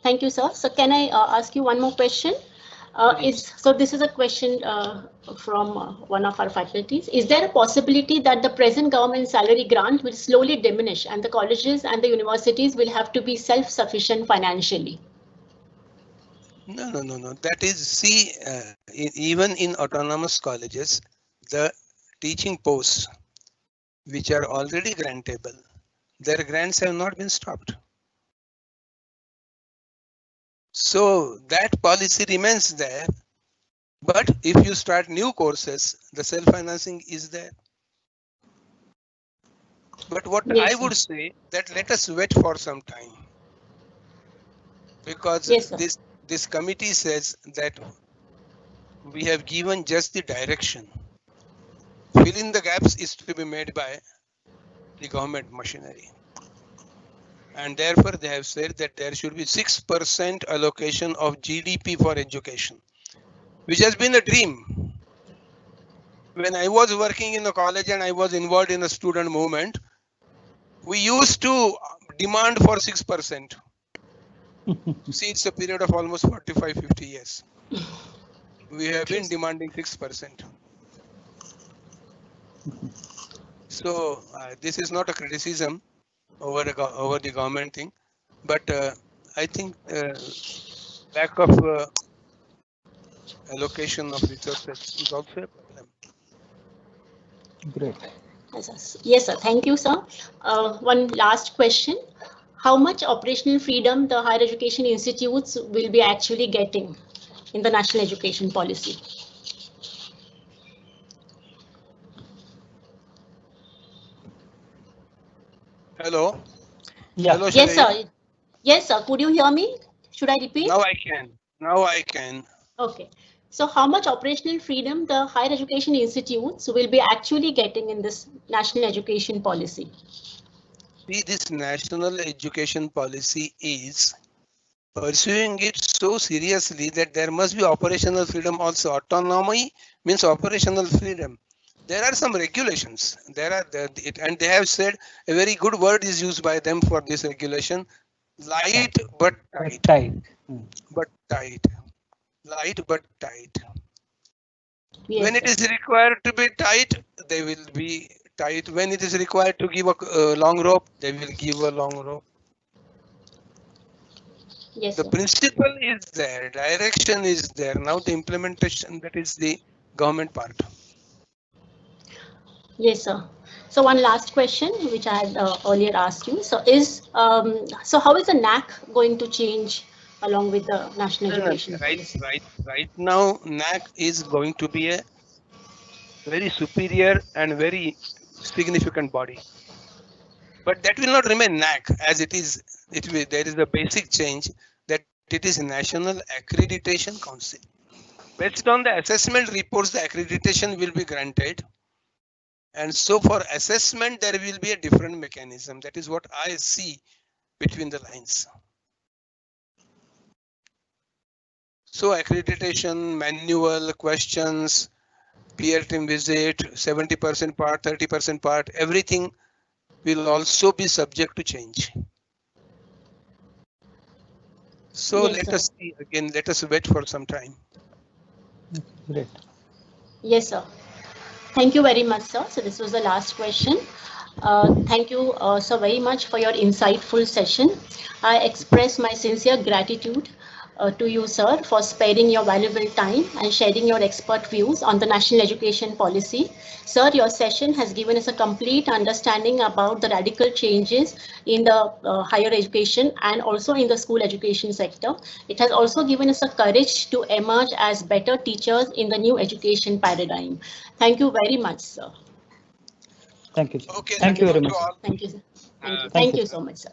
Thank you, sir. So can I ask you one more question? So this is a question from one of our faculties. Is there a possibility that the present government salary grant will slowly diminish and the colleges and the universities will have to be self-sufficient financially? No. That is, see, even in autonomous colleges, the teaching posts which are already grantable, their grants have not been stopped. So that policy remains there. But if you start new courses, the self-financing is there. But what Yes, I would say that let us wait for some time, because yes, this committee says that we have given just the direction. Filling the gaps is to be made by the government machinery. And therefore they have said that there should be 6% allocation of GDP for education, which has been a dream. When I was working in a college and I was involved in a student movement, we used to demand for 6%. See, it's a period of almost 45-50 years. We have been demanding 6%. So this is not a criticism over the government thing, but I think lack of allocation of resources is also a problem. Great. Yes, sir. Thank you, sir. One last question. How much operational freedom the higher education institutes will be actually getting in the national education policy? Hello? Yeah. Hello, Yes, Shreya. sir. Yes, sir. Could you hear me? Should I repeat? Now I can. Now I can. Okay. So how much operational freedom the higher education institutes will be actually getting in this national education policy? See, this national education policy is pursuing it so seriously that there must be operational freedom also. Autonomy means operational freedom. There are some regulations. And they have said a very good word is used by them for this regulation: light but tight. But tight. Light but tight. Yes, when it sir. is required to be tight, they will be tight. When it is required to give a long rope, they will give a long rope. Yes, The sir. principle is there, direction is there. Now the implementation, that is the government part. Yes, sir. So one last question, which I had earlier asked you. So so how is the NAC going to change along with the national education policy? Right now, NAC is going to be a very superior and very significant body. But that will not remain NAC as it is. There is a basic change that it is National Accreditation Council. Based on the assessment reports, the accreditation will be granted. And so for assessment, there will be a different mechanism. That is what I see between the lines. So accreditation, manual, questions, peer team visit, 70% part, 30% part, everything will also be subject to change. So Yes, let sir. us see again, let us wait for some time. Great. Yes, sir. Thank you very much, sir. So this was the last question. Thank you so very much for your insightful session. I express my sincere gratitude to you, sir, for sparing your valuable time and sharing your expert views on the national education policy. Sir, your session has given us a complete understanding about the radical changes in the higher education and also in the school education sector. It has also given us a courage to emerge as better teachers in the new education paradigm. Thank you very much, sir. Thank you, sir. Okay, Thank you very much. Thank you, sir. Thank you. Thank Thank you, you sir. so much, sir.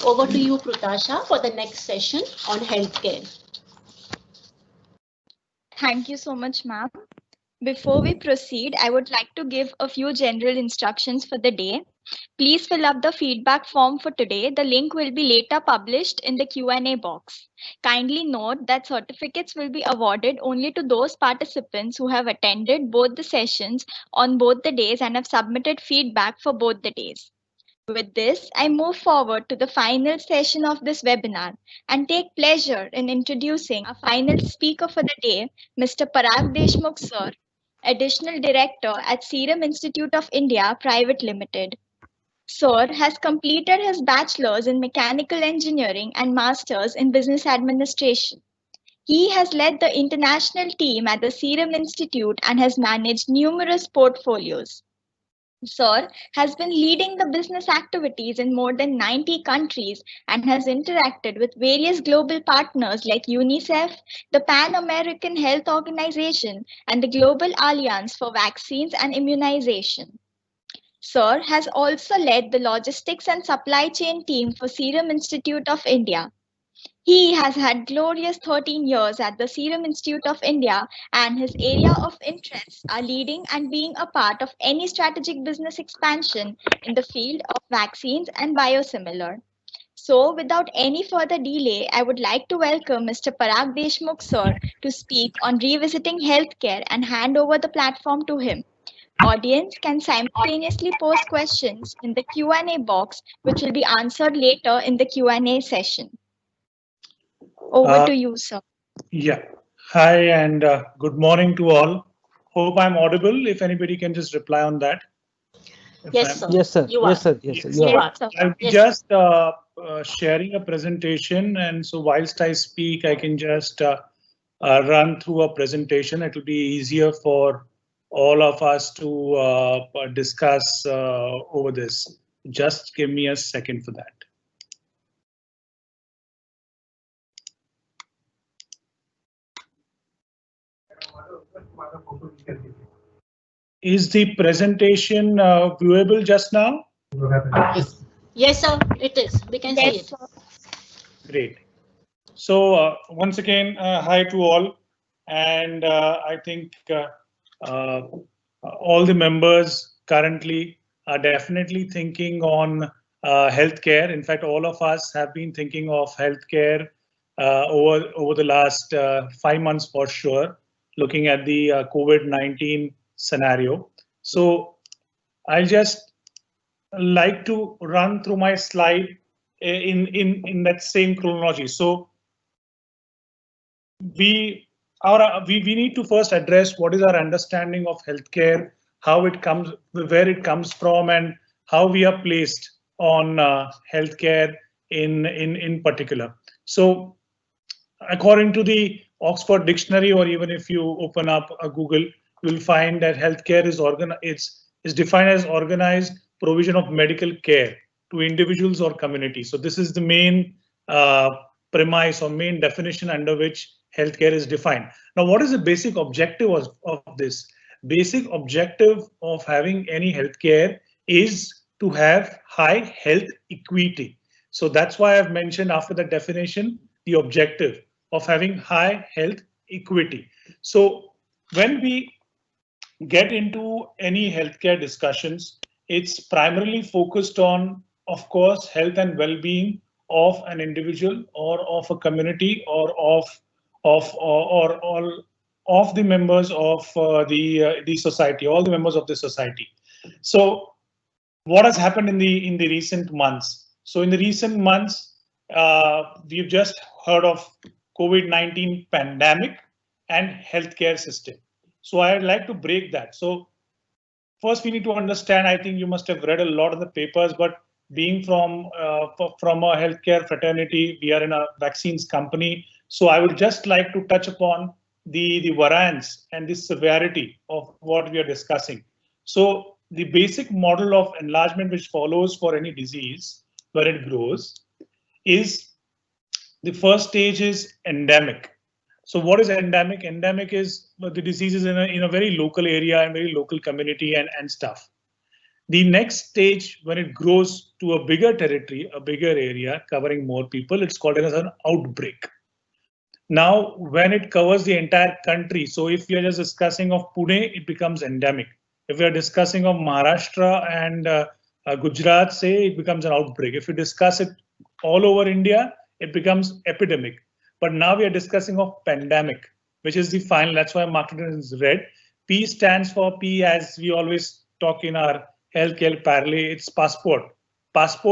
Over to you, Prutasha, for the next session on healthcare. Thank you so much, ma'am. Before we proceed, I would like to give a few general instructions for the day. Please fill up the feedback form for today. The link will be later published in the Q&A box. Kindly note that certificates will be awarded only to those participants who have attended both the sessions on both the days and have submitted feedback for both the days. With this, I move forward to the final session of this webinar and take pleasure in introducing our final speaker for the day, Mr. Parag Deshmukh sir, Additional Director at Serum Institute of India Private Limited. Sir has completed his bachelor's in mechanical engineering and master's in business administration. He has led the international team at the Serum Institute and has managed numerous portfolios. Sir has been leading the business activities in more than 90 countries and has interacted with various global partners like UNICEF, the Pan American Health Organization, and the Global Alliance for Vaccines and Immunization. Sir has also led the logistics and supply chain team for Serum Institute of India. He has had glorious 13 years at the Serum Institute of India, and his area of interests are leading and being a part of any strategic business expansion in the field of vaccines and biosimilar. So, without any further delay, I would like to welcome Mr. Parag Deshmukh sir to speak on revisiting healthcare and hand over the platform to him. Audience can simultaneously post questions in the Q&A box, which will be answered later in the Q&A session. Over to you, sir. Yeah. Hi and good morning to all. Hope I'm audible. If anybody can just reply on that. Yes, sir. Yes, sir. You are. Yes, sir. Yes, sir. Yes. You You are. are. Sir. I'll be Yes. just sharing a presentation, and so whilst I speak, I can just run through a presentation. It will be easier for all of us to discuss over this. Just give me a second for that. Is the presentation viewable just now? Yes. Yes, sir. It is. We can see Yes, it. sir. Great. So once again, hi to all, and I think all the members currently are definitely thinking on healthcare. In fact, all of us have been thinking of healthcare over the last 5 months for sure, looking at the COVID-19 scenario. So I'll just like to run through my slide in that same chronology. So we need to first address what is our understanding of healthcare, how it comes, where it comes from, and how we are placed on healthcare in particular. So according to the Oxford Dictionary, or even if you open up a Google, you'll find that healthcare is defined as organized provision of medical care to individuals or communities. So this is the main premise or main definition under which healthcare is defined. Now, what is the basic objective of this? Basic objective of having any healthcare is to have high health equity. So that's why I've mentioned after the definition, the objective of having high health equity. So when we get into any healthcare discussions, it's primarily focused on, of course, health and well-being of an individual or of a community or of all of the members of the society, all the members of the society. So what has happened in the recent months? So in the recent months, we've just heard of COVID-19 pandemic and healthcare system. So I'd like to break that. So first we need to understand, I think you must have read a lot of the papers, but being from a healthcare fraternity, we are in a vaccines company. So I would just like to touch upon the variance and the severity of what we are discussing. So the basic model of enlargement which follows for any disease where it grows is the first stage is endemic. So what is endemic? Endemic is the disease is in a very local area and very local community and stuff. The next stage, when it grows to a bigger territory, a bigger area covering more people, it's called as an outbreak. Now, when it covers the entire country, so if we are just discussing of Pune, it becomes endemic. If we are discussing of Maharashtra and Gujarat, say, it becomes an outbreak. If we discuss it all over India, it becomes epidemic. But now we are discussing of pandemic, which is the final. That's why marked is red. P stands for P, as we always talk in our healthcare parley. It's passport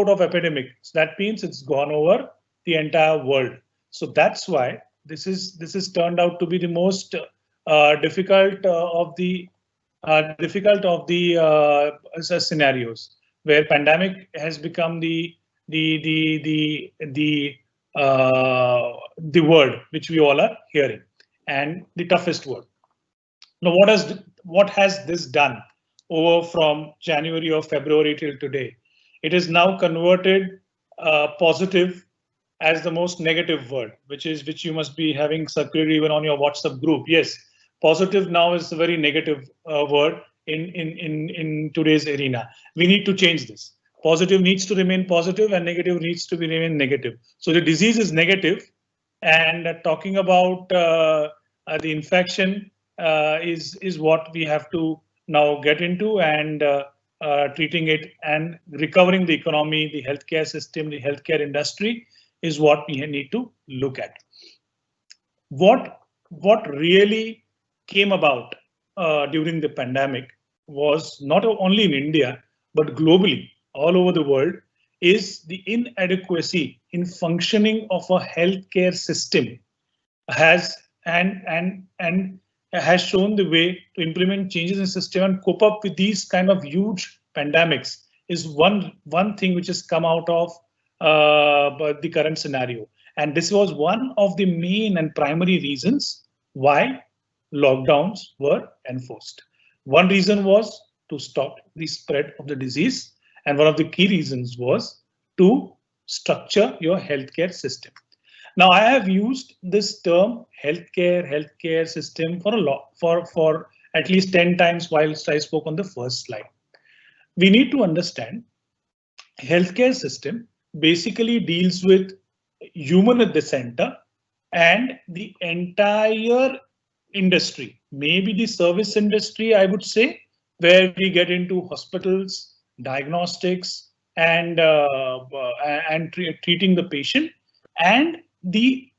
of epidemic. So that means it's gone over the entire world. So that's why this is turned out to be the most difficult of the scenarios, where pandemic has become the word which we all are hearing, and the toughest word. Now, what has this done over from January or February till today? It is now converted positive as the most negative word, which you must be having circulated even on your WhatsApp group. Yes, positive now is a very negative word in today's arena. We need to change this. Positive needs to remain positive and negative needs to remain negative. So the disease is negative, and talking about the infection is what we have to now get into, and treating it and recovering the economy, the healthcare system, the healthcare industry is what we need to look at. What really came about during the pandemic was not only in India, but globally, all over the world, is the inadequacy in functioning of a healthcare system has has shown the way to implement changes in system and cope up with these kind of huge pandemics is one thing which has come out of the current scenario. And this was one of the main and primary reasons why lockdowns were enforced. One reason was to stop the spread of the disease, and one of the key reasons was to structure your healthcare system. Now, I have used this term healthcare system for at least 10 times whilst I spoke on the first slide. We need to understand healthcare system basically deals with human at the center and the entire industry, maybe the service industry, I would say, where we get into hospitals, diagnostics, and treating the patient, and the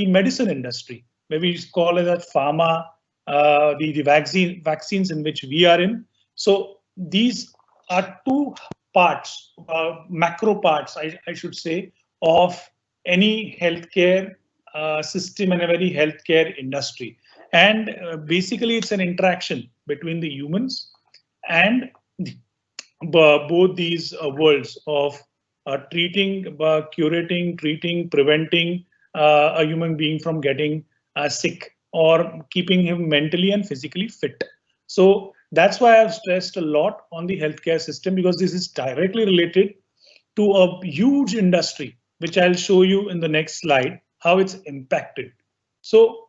medicine industry, maybe we call it a pharma, the vaccines in which we are in. So these are two parts, macro parts, I should say, of any healthcare system and a very healthcare industry. And basically, it's an interaction between the humans and both these worlds of treating, curating, treating, preventing a human being from getting sick or keeping him mentally and physically fit. So that's why I've stressed a lot on the healthcare system, because this is directly related to a huge industry, which I'll show you in the next slide, how it's impacted. So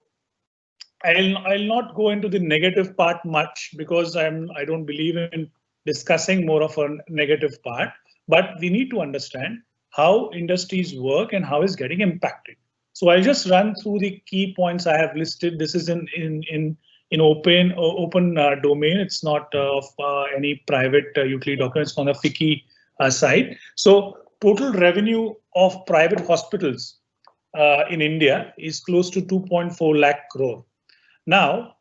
I'll not go into the negative part much, because I don't believe in discussing more of a negative part, but we need to understand how industries work and how it's getting impacted. So I'll just run through the key points I have listed. This is in open domain. It's not of any private utility document. It's on the FICCI side. So total revenue of private hospitals in India is close to 2.4 lakh crore. Now,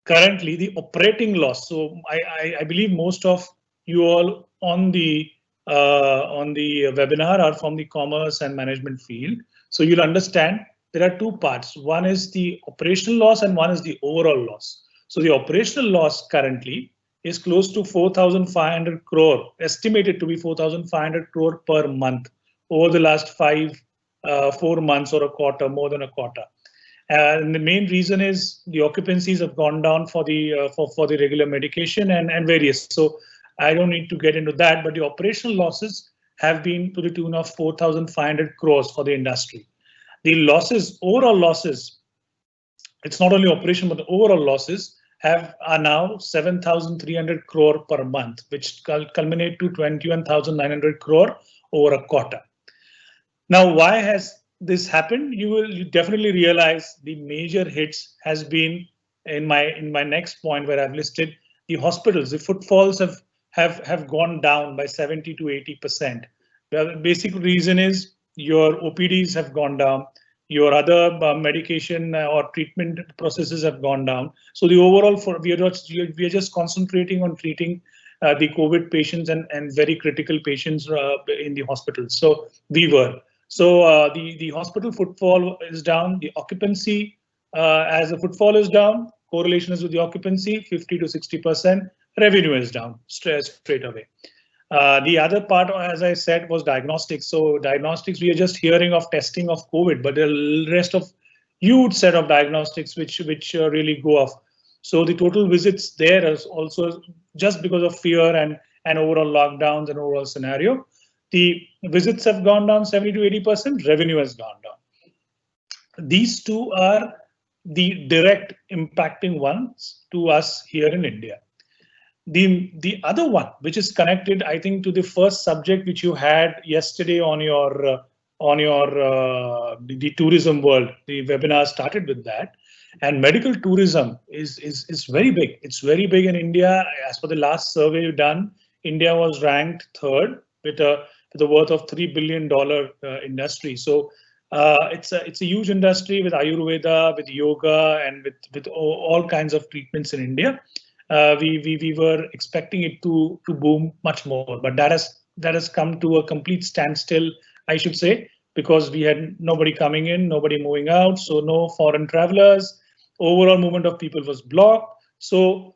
currently the operating loss. So I believe most of you all on the webinar are from the commerce and management field. So you'll understand there are two parts. One is the operational loss and one is the overall loss. So the operational loss currently is close to 4,500 crore, estimated to be 4,500 crore per month over the last 4 months or a quarter, more than a quarter. And the main reason is the occupancies have gone down for the regular medication and various. So I don't need to get into that, but the operational losses have been to the tune of 4,500 crores for the industry. The losses, overall losses, it's not only operation, but the overall losses are now 7,300 crore per month, which culminate to 21,900 crore over a quarter. Now, why has this happened? You will definitely realize the major hits has been in my next point where I've listed the hospitals. The footfalls have gone down by 70 to 80%. The basic reason is your OPDs have gone down, your other medication or treatment processes have gone down. So the overall we are just concentrating on treating the COVID patients and very critical patients in the hospitals. So we were. So the hospital footfall is down, the occupancy as the footfall is down, correlation is with the occupancy, 50 to 60%, revenue is down straight away. The other part, as I said, was diagnostics. So diagnostics, we are just hearing of testing of COVID, but the rest of huge set of diagnostics which really go off. So the total visits there is also just because of fear and overall lockdowns and overall scenario. The visits have gone down 70 to 80%, revenue has gone down. These two are the direct impacting ones to us here in India. The other one, which is connected, I think, to the first subject which you had yesterday on your the tourism world, the webinar started with that, and medical tourism is very big. It's very big in India. As per the last survey done, India was ranked third with a worth of $3 billion industry. So it's a huge industry with Ayurveda, with yoga, and with all kinds of treatments in India. We were expecting it to boom much more, but that has come to a complete standstill, I should say, because we had nobody coming in, nobody moving out, so no foreign travelers. Overall movement of people was blocked. So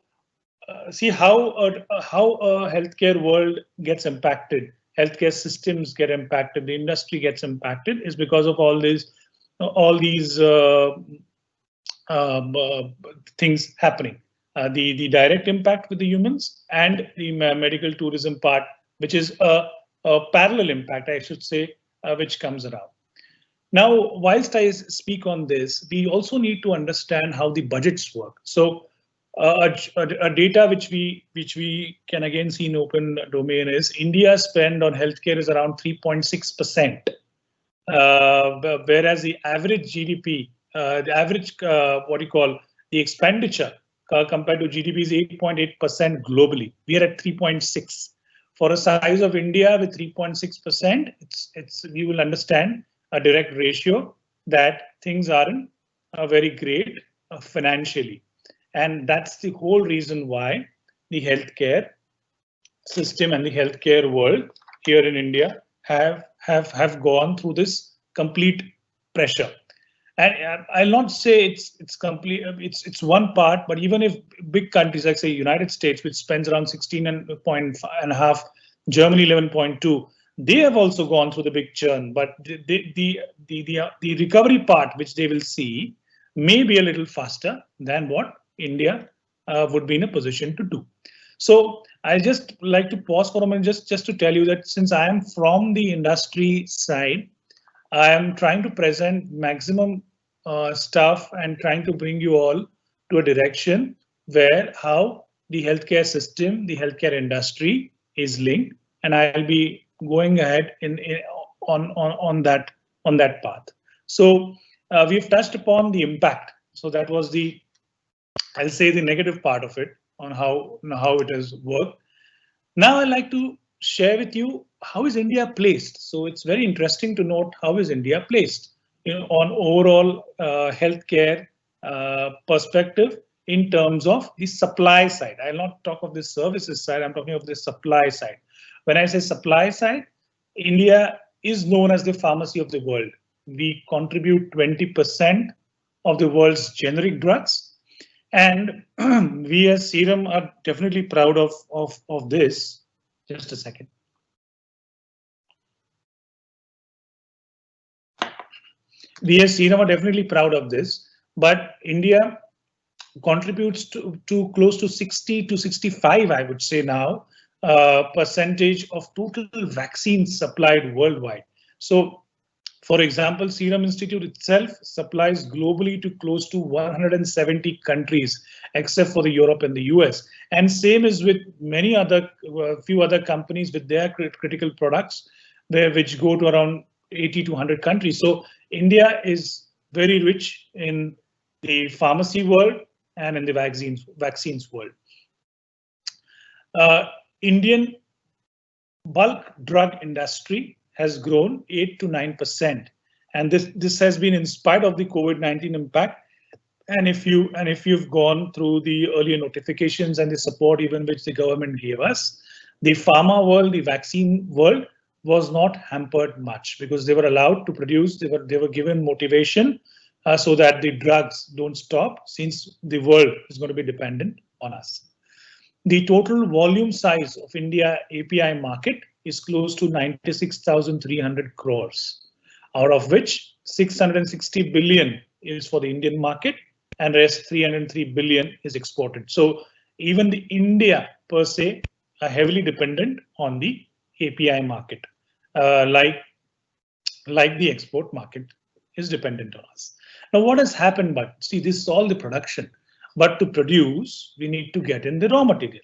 see how a healthcare world gets impacted. Healthcare systems get impacted, the industry gets impacted, is because of all these things happening. The direct impact with the humans and the medical tourism part, which is a parallel impact, I should say, which comes around. Now, whilst I speak on this, we also need to understand how the budgets work. So a data which we can again see in open domain is India's spend on healthcare is around 3.6%, whereas the average GDP, the average the expenditure compared to GDP is 8.8% globally. We are at 3.6. For a size of India with 3.6%, you will understand a direct ratio that things aren't very great financially. And that's the whole reason why the healthcare system and the healthcare world here in India have gone through this complete pressure. And I'll not say it's complete. It's one part, but even if big countries like say United States, which spends around 16.5, Germany 11.2, they have also gone through the big churn. But the recovery part, which they will see, may be a little faster than what India would be in a position to do. So I just like to pause for a moment just to tell you that since I am from the industry side, I am trying to present maximum stuff and trying to bring you all to a direction where how the healthcare system, the healthcare industry is linked, and I'll be going ahead on that path. So we've touched upon the impact. So that was I'll say the negative part of it on how it has worked. Now I'd like to share with you how is India placed. So it's very interesting to note how is India placed on overall healthcare perspective in terms of the supply side. I'll not talk of the services side, I'm talking of the supply side. When I say supply side, India is known as the pharmacy of the world. We contribute 20% of the world's generic drugs. And we as Serum are definitely proud of this. Just a second. We as Serum are definitely proud of this, but India contributes to close to 60 to 65, I would say now, percentage of total vaccines supplied worldwide. So, for example, Serum Institute itself supplies globally to close to 170 countries, except for the Europe and the US. And same is with many other, few other companies with their critical products, which go to around 80 to 100 countries. So India is very rich in the pharmacy world and in the vaccines world. Indian bulk drug industry has grown 8 to 9%, and this has been in spite of the COVID-19 impact. And if you've gone through the earlier notifications and the support even which the government gave us, the pharma world, the vaccine world was not hampered much because they were allowed to produce. They were given motivation so that the drugs don't stop, since the world is going to be dependent on us. The total volume size of India API market is close to 96,300 crores, out of which 660 billion is for the Indian market and rest 303 billion is exported. So even the India per se are heavily dependent on the API market, like the export market is dependent on us. Now what has happened, but see, this is all the production, but to produce, we need to get in the raw material.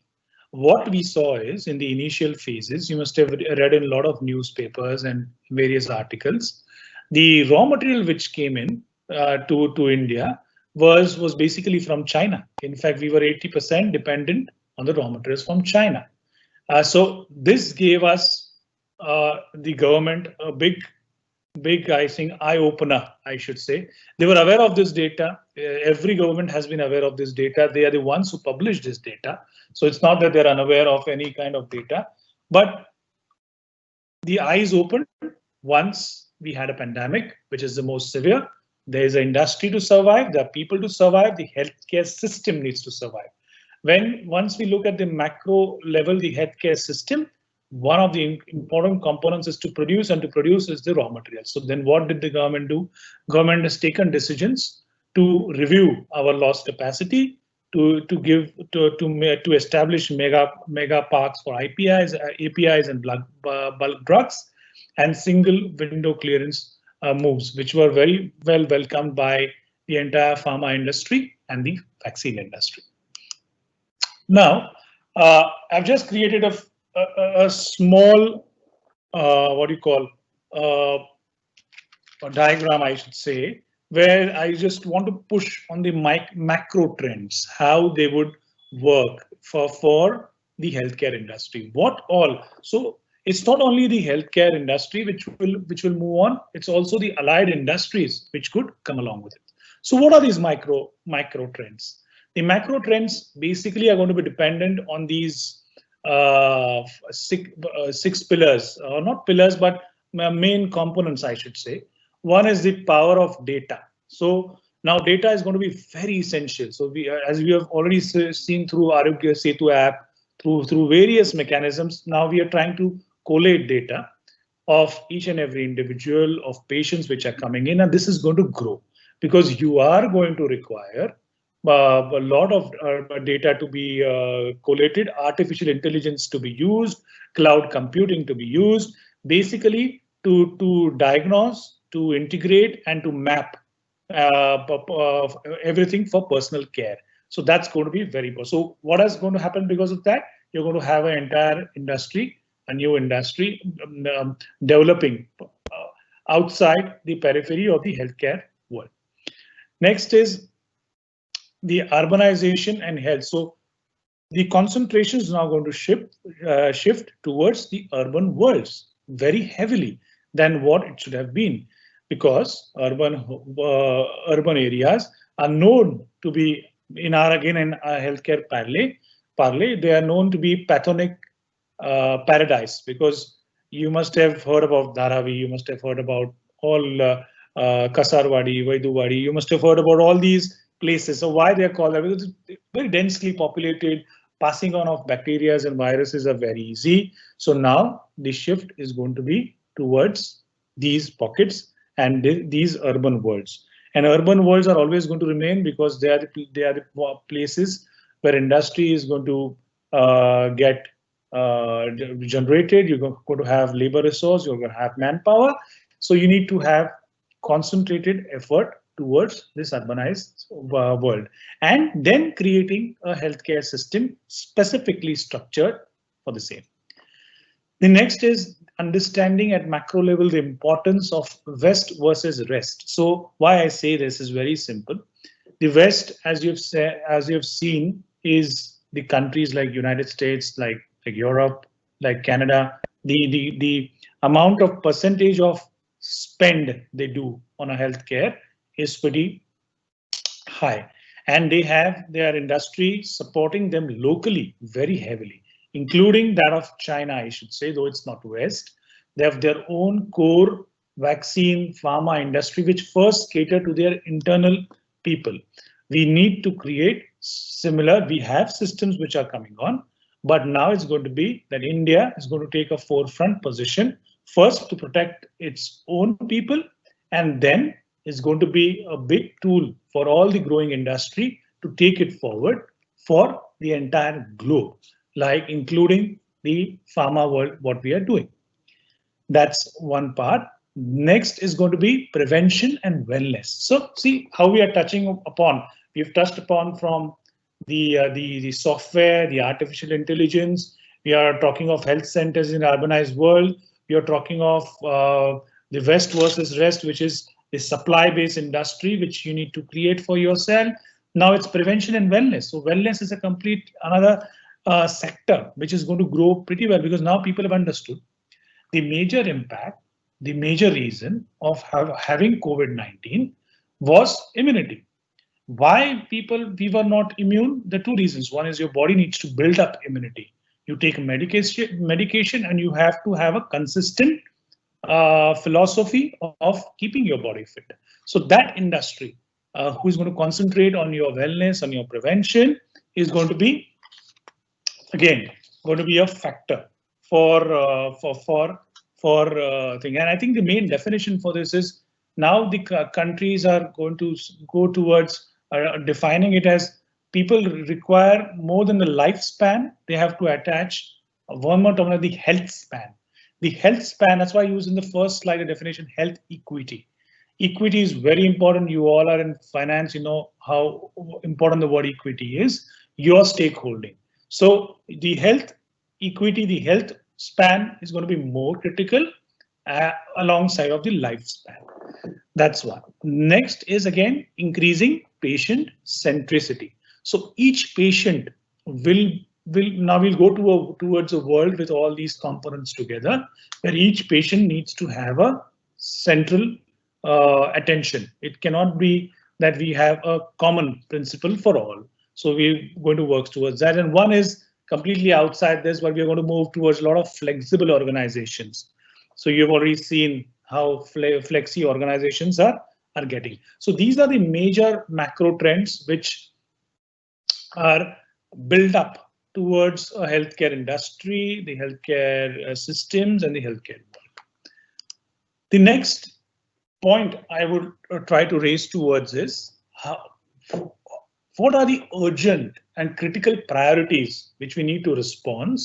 What we saw is in the initial phases, you must have read in a lot of newspapers and various articles, the raw material which came in to India was basically from China. In fact, we were 80% dependent on the raw materials from China. So this gave us, the government, a big, I think, eye opener, I should say. They were aware of this data. Every government has been aware of this data. They are the ones who publish this data. So it's not that they're unaware of any kind of data, but the eyes opened once we had a pandemic, which is the most severe. There is an industry to survive. There are people to survive. The healthcare system needs to survive. Once we look at the macro level, the healthcare system, one of the important components is to produce, and to produce is the raw material. So then what did the government do? Government has taken decisions to review our lost capacity, to establish mega parks for APIs and bulk drugs, and single window clearance moves, which were very well welcomed by the entire pharma industry and the vaccine industry. Now, I've just created a small, what do you call, a diagram, I should say, where I just want to push on the macro trends, how they would work for the healthcare industry. What all? So it's not only the healthcare industry which will move on, it's also the allied industries which could come along with it. So what are these micro trends? The macro trends basically are going to be dependent on these six pillars, or not pillars, but main components, I should say. One is the power of data. So now data is going to be very essential. So as we have already seen through Arogya Setu app, through various mechanisms, now we are trying to collate data of each and every individual, of patients which are coming in, and this is going to grow because you are going to require a lot of data to be collated, artificial intelligence to be used, cloud computing to be used, basically to diagnose, to integrate, and to map everything for personal care. So that's going to be very important. So what is going to happen because of that? You're going to have an entire industry, a new industry developing outside the periphery of the healthcare world. Next is the urbanization and health. So the concentration is now going to shift towards the urban worlds very heavily than what it should have been, because urban areas are known to be, in our healthcare parley, they are known to be pathogenic paradise, because you must have heard about Dharavi, you must have heard about all Kasarwadi, Vaiduvadi, you must have heard about all these places. So why they are called that? Because it's very densely populated. Passing on of bacteria and viruses are very easy. So now the shift is going to be towards these pockets and these urban worlds. And urban worlds are always going to remain because they are the places where industry is going to get generated. You're going to have labor resource. You're going to have manpower. So you need to have concentrated effort towards this urbanized world, and then creating a healthcare system specifically structured for the same. The next is understanding at macro level the importance of West versus rest. So why I say this is very simple. The West, as you've seen, is the countries like United States, like Europe, like Canada. The amount of percentage of spend they do on a healthcare is pretty high, and they have their industry supporting them locally very heavily, including that of China, I should say, though it's not West. They have their own core vaccine pharma industry, which first cater to their internal people. We need to create similar, we have systems which are coming on, but now it's going to be that India is going to take a forefront position, first to protect its own people, and then is going to be a big tool for all the growing industry to take it forward for the entire globe, like including the pharma world, what we are doing. That's one part. Next is going to be prevention and wellness. So see how we are touching upon. We've touched upon from the software, the artificial intelligence. We are talking of health centers in urbanized world. We are talking of the West versus rest, which is the supply-based industry, which you need to create for yourself. Now it's prevention and wellness. So wellness is a complete another sector which is going to grow pretty well, because now people have understood the major impact, the major reason of having COVID-19 was immunity. Why we were not immune? There are two reasons. One is your body needs to build up immunity. You take a medication and you have to have a consistent philosophy of keeping your body fit. So that industry who is going to concentrate on your wellness, on your prevention, is going to be, again, going to be a factor for thing. And I think the main definition for this is now the countries are going to go towards defining it as people require more than the lifespan. They have to attach one more term, the health span. The health span, that's why I use in the first slide the definition health equity. Equity is very important. You all are in finance, you know how important the word equity is, your stakeholding. So the health equity, the health span is going to be more critical alongside of the lifespan. That's one. Next is again increasing patient centricity. So each patient will go towards a world with all these components together, where each patient needs to have a central attention. It cannot be that we have a common principle for all. So we're going to work towards that. And one is completely outside this, but we're going to move towards a lot of flexible organizations. So you've already seen how flexi organizations are getting. So these are the major macro trends which are built up towards a healthcare industry, the healthcare systems, and the healthcare work. The next point I would try to raise towards is what are the urgent and critical priorities which we need to respond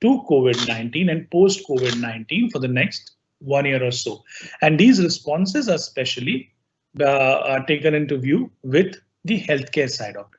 to COVID-19 and post-COVID-19 for the next 1 year or so. And these responses are specially taken into view with the healthcare side of it.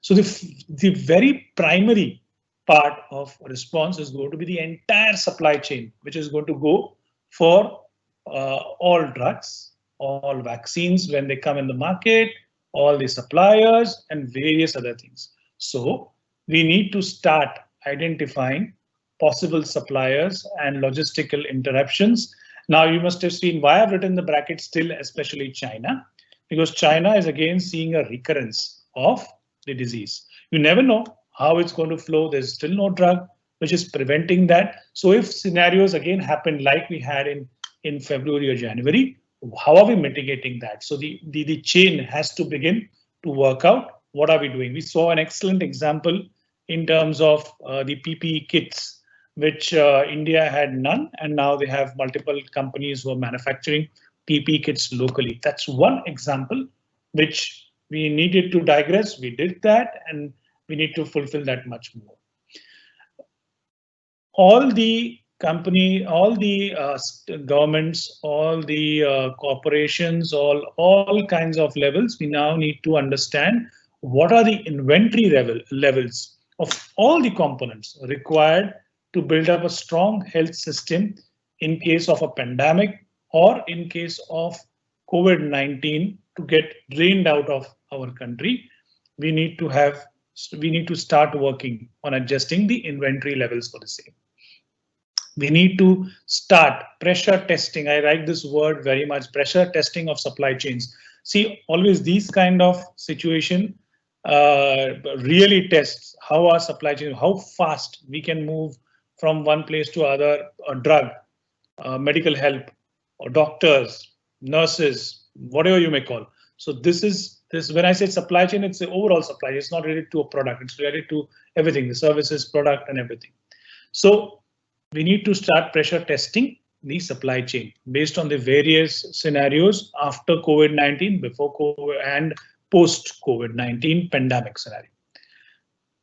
So the very primary part of response is going to be the entire supply chain, which is going to go for all drugs, all vaccines when they come in the market, all the suppliers, and various other things. So we need to start identifying possible suppliers and logistical interruptions. Now you must have seen why I've written the bracket still, especially China, because China is again seeing a recurrence of the disease. You never know how it's going to flow. There's still no drug which is preventing that. So if scenarios again happen like we had in February or January, how are we mitigating that? So the chain has to begin to work out what are we doing. We saw an excellent example in terms of the PPE kits, which India had none, and now they have multiple companies who are manufacturing PPE kits locally. That's one example which we needed to digress. We did that, and we need to fulfill that much more. All the governments, all the corporations, all kinds of levels, we now need to understand what are the inventory levels of all the components required to build up a strong health system in case of a pandemic or in case of COVID-19 to get drained out of our country. We need to start working on adjusting the inventory levels for the same. We need to start pressure testing. I like this word very much, pressure testing of supply chains. See, always these kind of situation really tests how our supply chain, how fast we can move from one place to other, a drug, medical help, or doctors, nurses, whatever you may call. So this when I say supply chain, it's the overall supply. It's not related to a product. It's related to everything, the services, product, and everything. So we need to start pressure testing the supply chain based on the various scenarios after COVID-19, before COVID, and post COVID-19 pandemic scenario.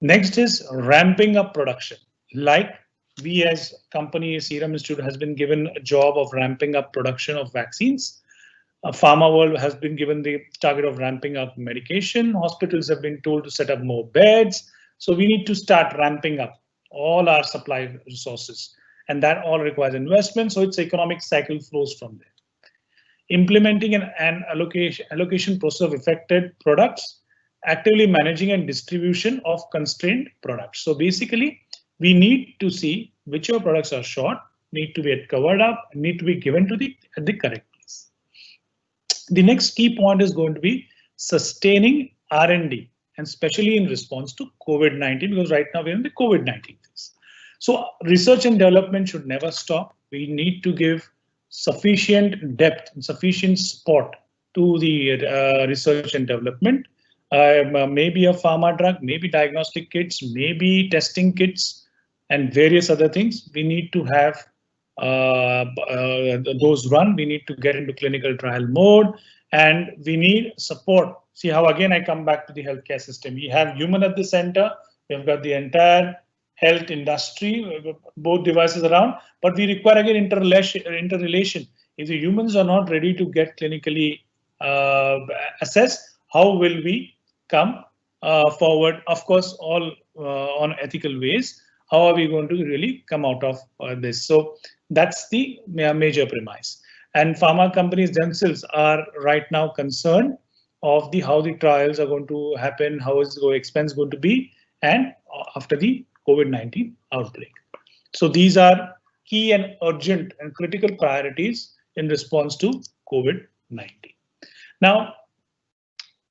Next is ramping up production. Like we as company, Serum Institute has been given a job of ramping up production of vaccines. Pharma world has been given the target of ramping up medication. Hospitals have been told to set up more beds. So we need to start ramping up all our supply resources, and that all requires investment. So its economic cycle flows from there. Implementing an allocation process of affected products, actively managing and distribution of constrained products. So basically, we need to see which of products are short, need to be covered up, need to be given to at the correct place. The next key point is going to be sustaining R&D, and especially in response to COVID-19, because right now we're in the COVID-19 phase. So research and development should never stop. We need to give sufficient depth and sufficient support to the research and development. Maybe a pharma drug, maybe diagnostic kits, maybe testing kits, and various other things. We need to have those run. We need to get into clinical trial mode, and we need support. See how again I come back to the healthcare system. We have human at the center. We've got the entire health industry, both devices around, but we require again interrelation. If the humans are not ready to get clinically assessed, how will we come forward? Of course, all on ethical ways. How are we going to really come out of this? So that's the major premise. And pharma companies themselves are right now concerned of how the trials are going to happen, how is the expense going to be, and after the COVID-19 outbreak. So these are key and urgent and critical priorities in response to COVID-19. Now,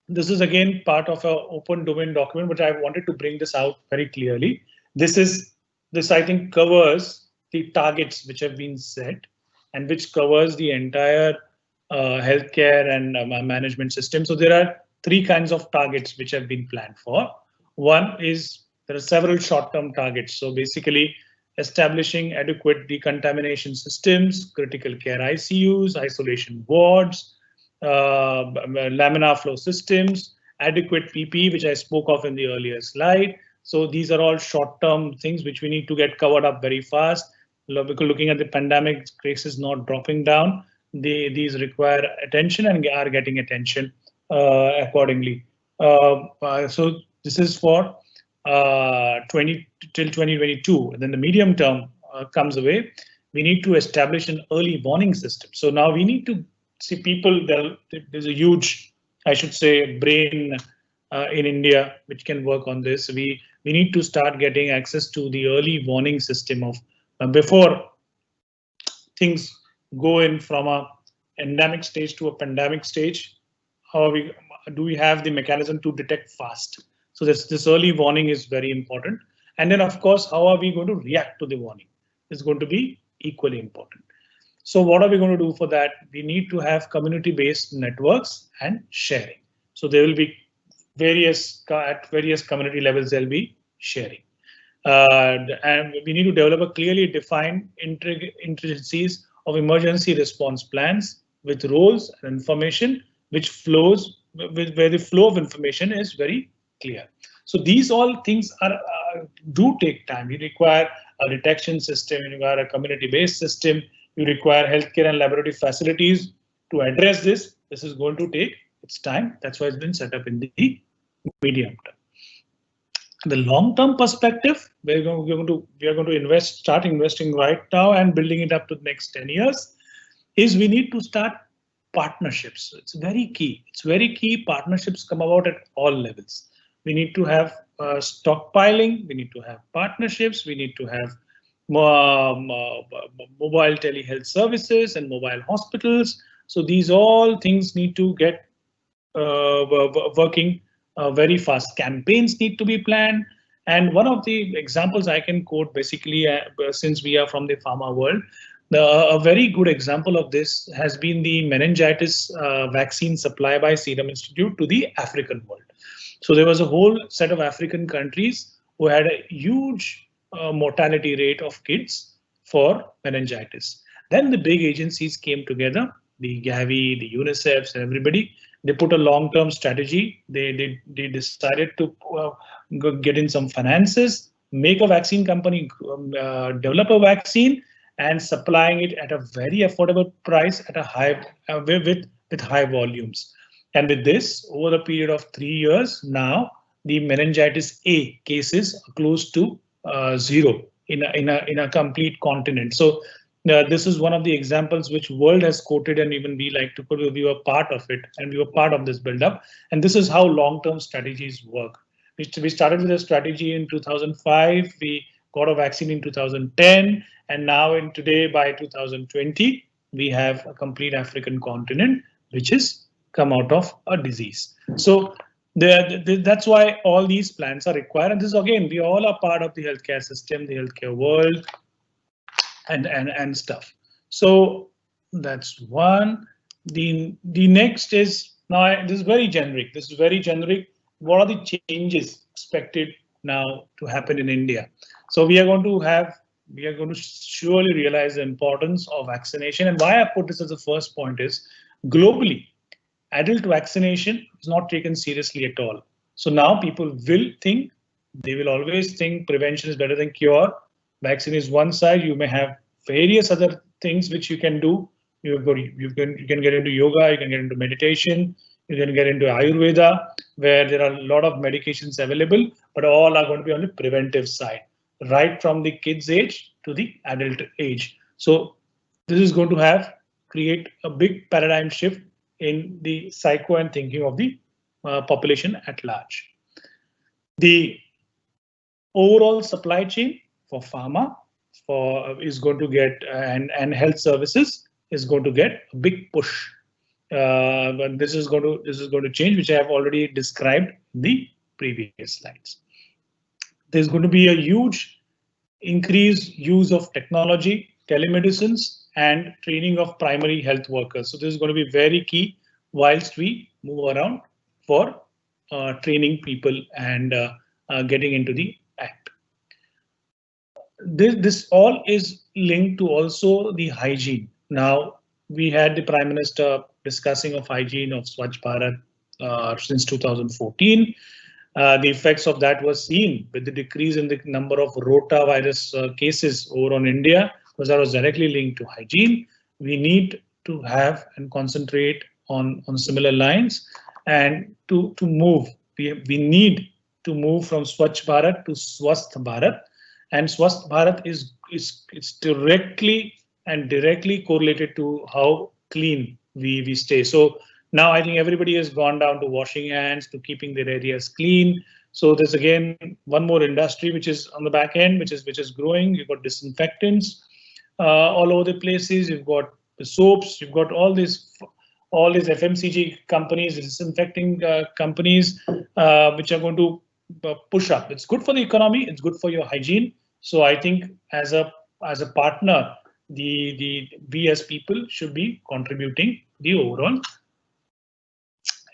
this is again part of an open domain document, but I wanted to bring this out very clearly. This I think covers the targets which have been set and which covers the entire healthcare and management system. So there are three kinds of targets which have been planned for. One is there are several short-term targets. So basically establishing adequate decontamination systems, critical care ICUs, isolation wards, laminar flow systems, adequate PPE, which I spoke of in the earlier slide. So these are all short-term things which we need to get covered up very fast. Because looking at the pandemic cases not dropping down, these require attention and are getting attention accordingly. So this is for 20 till 2022. Then the medium term comes away. We need to establish an early warning system. So now we need to see people. There's a huge, I should say, brain in India which can work on this. We need to start getting access to the early warning system of before things go in from a endemic stage to a pandemic stage. How do we have the mechanism to detect fast? So this early warning is very important. And then, of course, how are we going to react to the warning is going to be equally important. So what are we going to do for that? We need to have community-based networks and sharing. So there will be at various community levels they'll be sharing. And we need to develop a clearly defined intricacies of emergency response plans with roles and information which flows where the flow of information is very clear. So these all things do take time. You require a detection system, you require a community-based system, you require healthcare and laboratory facilities to address this. This is going to take its time. That's why it's been set up in the medium term. The long-term perspective, we are going to start investing right now and building it up to the next 10 years. Is we need to start partnerships. It's very key. It's very key. Partnerships come about at all levels. We need to have stockpiling. We need to have partnerships. We need to have mobile telehealth services and mobile hospitals. So these all things need to get working very fast. Campaigns need to be planned. And one of the examples I can quote, basically, since we are from the pharma world, a very good example of this has been the meningitis vaccine supply by Serum Institute to the African world. So there was a whole set of African countries who had a huge mortality rate of kids for meningitis. Then the big agencies came together, the Gavi, the UNICEF, and everybody. They put a long-term strategy. They decided to get in some finances, make a vaccine company, develop a vaccine, and supplying it at a very affordable price at a high with high volumes. And with this, over a period of 3 years, now the meningitis A cases are close to zero in a complete continent. So this is one of the examples which world has quoted, and even we like to put, we were part of it, and we were part of this build-up. And this is how long-term strategies work. We started with a strategy in 2005. We got a vaccine in 2010, and now today by 2020, we have a complete African continent which has come out of a disease. So that's why all these plans are required. And this, again, we all are part of the healthcare system, the healthcare world, and stuff. So that's one. The next is, now this is very generic. This is very generic. What are the changes expected now to happen in India? So we are going to surely realize the importance of vaccination. And why I put this as the first point is, globally, adult vaccination is not taken seriously at all. So now people they will always think prevention is better than cure. Vaccine is one side. You may have various other things which you can do. You can get into yoga, you can get into meditation, you can get into Ayurveda, where there are a lot of medications available, but all are going to be on the preventive side, right from the kids' age to the adult age. So this is going to create a big paradigm shift in the psycho and thinking of the population at large. The overall supply chain for pharma is going to get, and health services is going to get a big push. But this is going to change, which I have already described in the previous slides. There's going to be a huge increased use of technology, telemedicines, and training of primary health workers. So this is going to be very key whilst we move around for training people and getting into the act. This all is linked to also the hygiene. Now, we had the Prime Minister discussing of hygiene of Swachh Bharat since 2014. The effects of that were seen with the decrease in the number of rotavirus cases over on India, because that was directly linked to hygiene. We need to have and concentrate on similar lines, and to move. We need to move from Swachh Bharat to Swasth Bharat, and Swasth Bharat it's directly correlated to how clean we stay. So now I think everybody has gone down to washing hands, to keeping their areas clean. So there's again one more industry which is on the back end, which is growing. You've got disinfectants all over the places. You've got the soaps. You've got all these FMCG companies, disinfecting companies, which are going to push up. It's good for the economy. It's good for your hygiene. So I think as a partner, we as people should be contributing the overall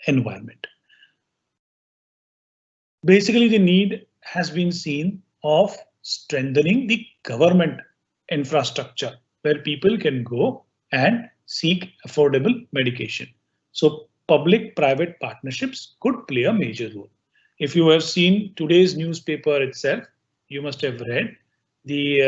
environment. Basically, the need has been seen of strengthening the government infrastructure where people can go and seek affordable medication. So public-private partnerships could play a major role. If you have seen today's newspaper itself, you must have read the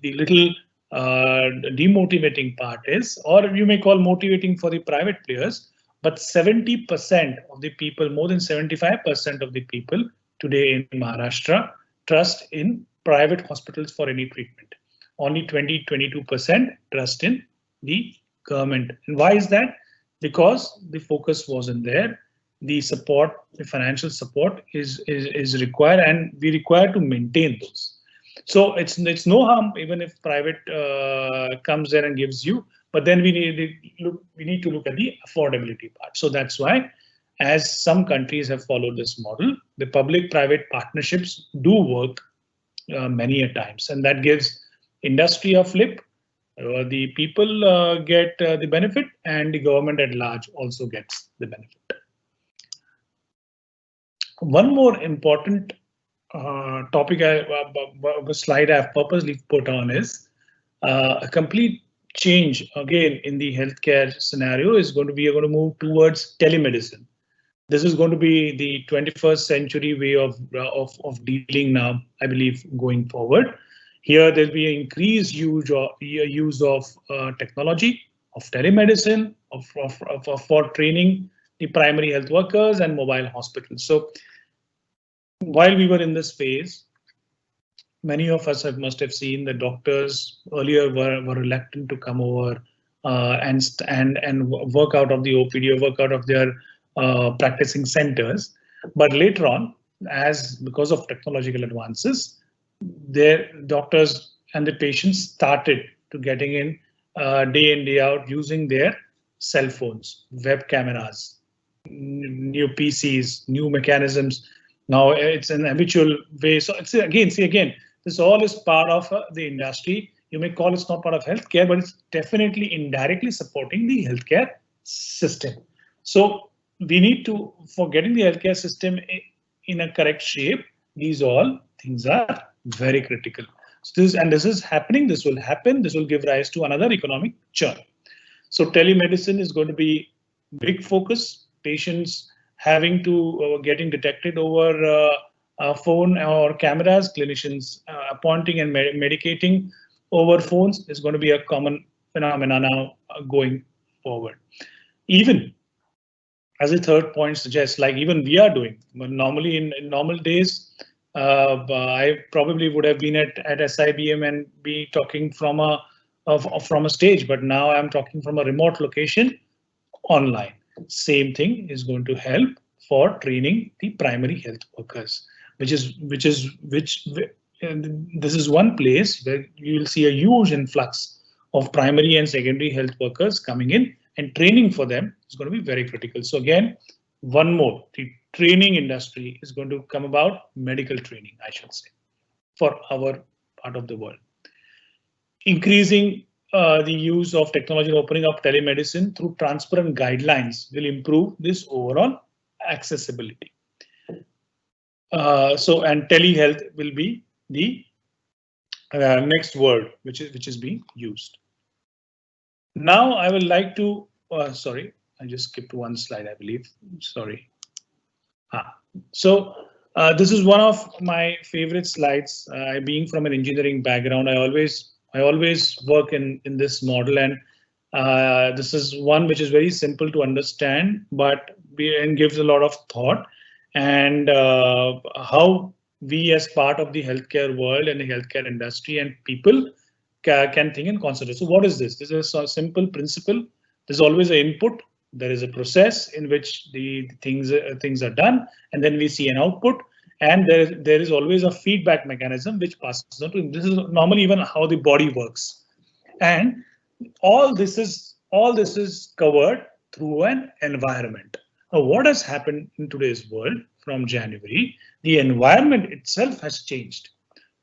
little demotivating part is, or you may call motivating for the private players, but 70% of the people, more than 75% of the people today in Maharashtra trust in private hospitals for any treatment. Only 20-22% trust in the government. And why is that? Because the focus wasn't there. The support, the financial support is required, and we require to maintain those. So it's no harm even if private comes there and gives you, but then we need to look at the affordability part. So that's why, as some countries have followed this model, the public-private partnerships do work many a times, and that gives industry a flip. The people get the benefit, and the government at large also gets the benefit. One more important topic, a slide I've purposely put on is a complete change again in the healthcare scenario is going to be, we are going to move towards telemedicine. This is going to be the 21st century way of dealing now, I believe, going forward. Here there'll be an increased use of technology, of telemedicine, for training the primary health workers and mobile hospitals. So while we were in this phase, many of us must have seen that doctors earlier were reluctant to come over and work out of the OPD or work out of their practicing centers. But later on, because of technological advances, their doctors and the patients started to getting in day in, day out using their cell phones, web cameras, new PCs, new mechanisms. Now it's an habitual way. So it's again, this all is part of the industry. You may call it's not part of healthcare, but it's definitely indirectly supporting the healthcare system. So we need to, for getting the healthcare system in a correct shape, these all things are very critical. So this is happening. This will happen. This will give rise to another economic churn. So telemedicine is going to be big focus. Patients having to getting detected over phone or cameras, clinicians appointing and medicating over phones is going to be a common phenomenon now going forward. Even as a third point suggests, like even we are doing, but normally in normal days, I probably would have been at SIBM and be talking from a stage, but now I'm talking from a remote location online. Same thing is going to help for training the primary health workers, this is one place where you will see a huge influx of primary and secondary health workers coming in, and training for them is going to be very critical. So again, one more, the training industry is going to come about, medical training, I should say, for our part of the world. Increasing the use of technology and opening up telemedicine through transparent guidelines will improve this overall accessibility. And telehealth will be the next word which is being used. Now I would like to, sorry, I just skipped one slide, I believe. Sorry. So this is one of my favorite slides. Being from an engineering background, I always work in this model, and this is one which is very simple to understand, but gives a lot of thought, and how we as part of the healthcare world and the healthcare industry and people can think and consider. So what is this? This is a simple principle. There's always an input. There is a process in which the things are done, and then we see an output. And there is always a feedback mechanism which passes on to. This is normally even how the body works, and all this is covered through an environment. Now, what has happened in today's world from January? The environment itself has changed.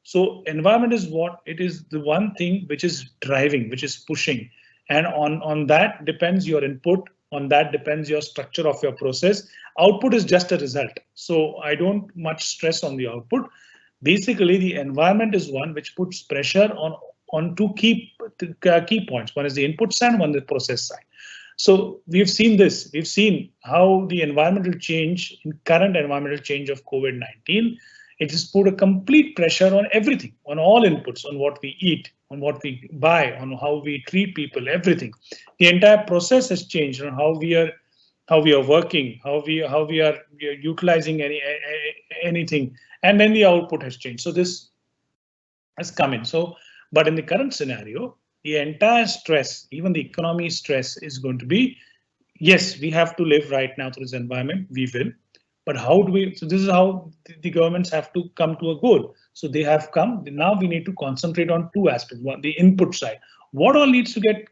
So environment is what it is, the one thing which is driving, which is pushing, and on that depends your input On that depends your structure of your process. Output is just a result. So I don't much stress on the output. Basically, the environment is one which puts pressure on two key points. One is the input side, one is the process side. So we've seen this. We've seen how the environmental change, current environmental change of COVID-19, it has put a complete pressure on everything, on all inputs, on what we eat, on what we buy, on how we treat people, everything. The entire process has changed on how we are working, how we are utilizing anything, and then the output has changed. So this has come in. So, but in the current scenario, the entire stress, even the economy stress, is going to be, yes, we have to live right now through this environment. We will. But how do we? So this is how the governments have to come to a goal. So they have come. Now we need to concentrate on two aspects. One, the input side. What all needs to get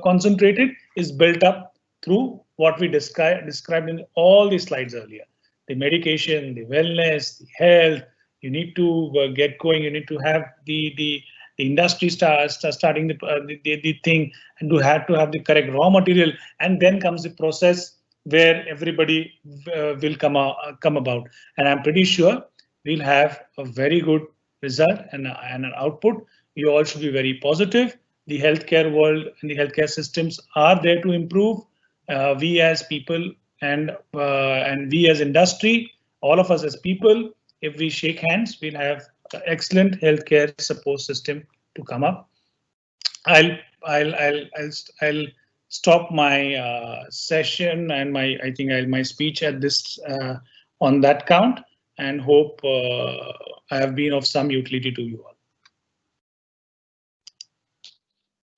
concentrated is built up through what we described in all the slides earlier. The medication, the wellness, the health. You need to get going. You need to have the industry starting the thing, and to have the correct raw material, and then comes the process where everybody will come about. And I'm pretty sure we'll have a very good result and an output. You all should be very positive. The healthcare world and the healthcare systems are there to improve. We as people and we as industry, all of us as people, if we shake hands, we'll have an excellent healthcare support system to come up. I'll stop my session and my speech at this on that count, and hope I have been of some utility to you all.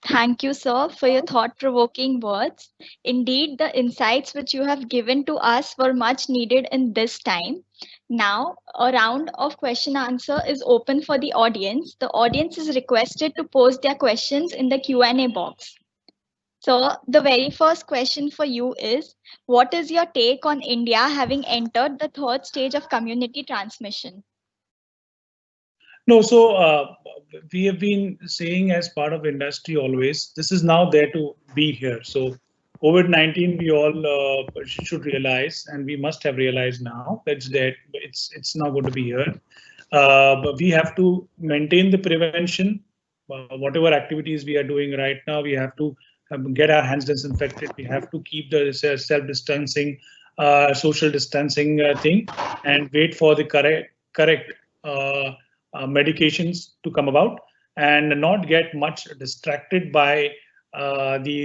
Thank you, sir, for your thought-provoking words. Indeed, the insights which you have given to us were much needed in this time. Now, a round of question answer is open for the audience. The audience is requested to post their questions in the Q&A box. So the very first question for you is, what is your take on India having entered the third stage of community transmission? No, so we have been saying as part of industry always, this is now there to be here. So COVID-19, we all should realize, and we must have realized now that it's not going to be here. But we have to maintain the prevention. Whatever activities we are doing right now, we have to get our hands disinfected. We have to keep the self-distancing, social distancing thing, and wait for the correct medications to come about, and not get much distracted by the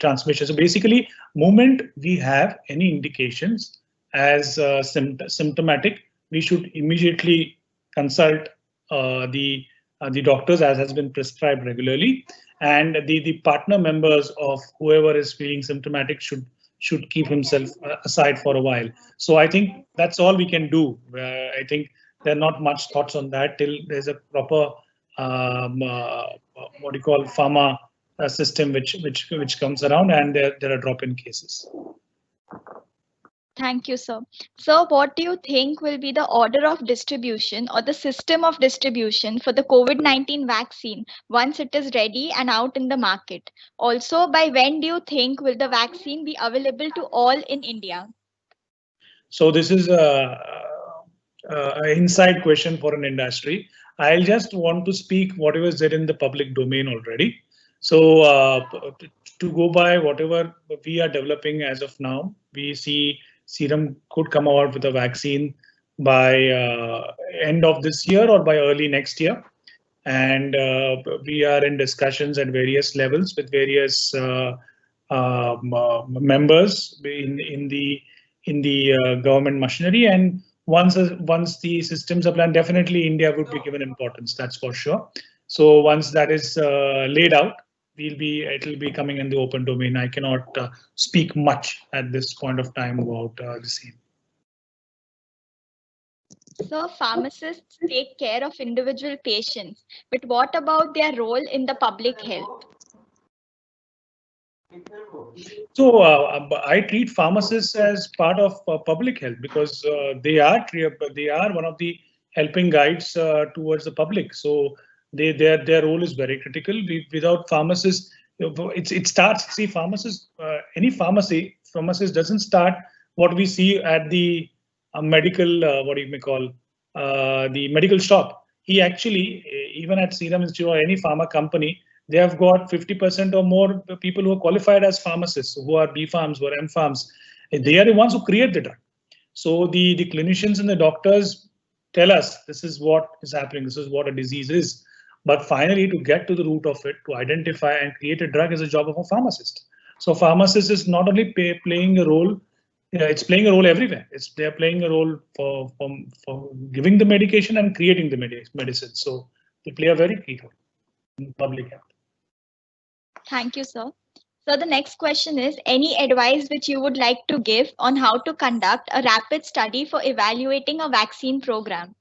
transmission. So basically, moment we have any indications as symptomatic, we should immediately consult the doctors as has been prescribed regularly, and the partner members of whoever is feeling symptomatic should keep himself aside for a while. So I think that's all we can do. I think there are not much thoughts on that till there's a proper what do you call pharma system which comes around, and there are drop-in cases. Thank you, sir. So what do you think will be the order of distribution or the system of distribution for the COVID-19 vaccine once it is ready and out in the market? Also, by when do you think will the vaccine be available to all in India? So this is an inside question for an industry. I'll just want to speak whatever is there in the public domain already. So to go by whatever we are developing as of now, we see Serum could come out with a vaccine by end of this year or by early next year. And we are in discussions at various levels with various members in the government machinery. And once the systems are planned, definitely India would be given importance, that's for sure. So once that is laid out, it'll be coming in the open domain. I cannot speak much at this point of time about the same. So pharmacists take care of individual patients, but what about their role in the public health? So I treat pharmacists as part of public health because they are one of the helping guides towards the public. So their role is very critical. Without pharmacists, it starts. See, pharmacists, any pharmacist doesn't start what we see at the medical, what you may call the medical shop. He actually, even at Serum Institute or any pharma company, they have got 50% or more people who are qualified as pharmacists, who are B Pharms, who are M Pharms. They are the ones who create the drug. So the clinicians and the doctors tell us this is what is happening, this is what a disease is. But finally, to get to the root of it, to identify and create a drug is a job of a pharmacist. So pharmacist is not only playing a role, it's playing a role everywhere. They're playing a role for giving the medication and creating the medicine. So they play a very key role in public health. Thank you, sir. So the next question is, any advice which you would like to give on how to conduct a rapid study for evaluating a vaccine program?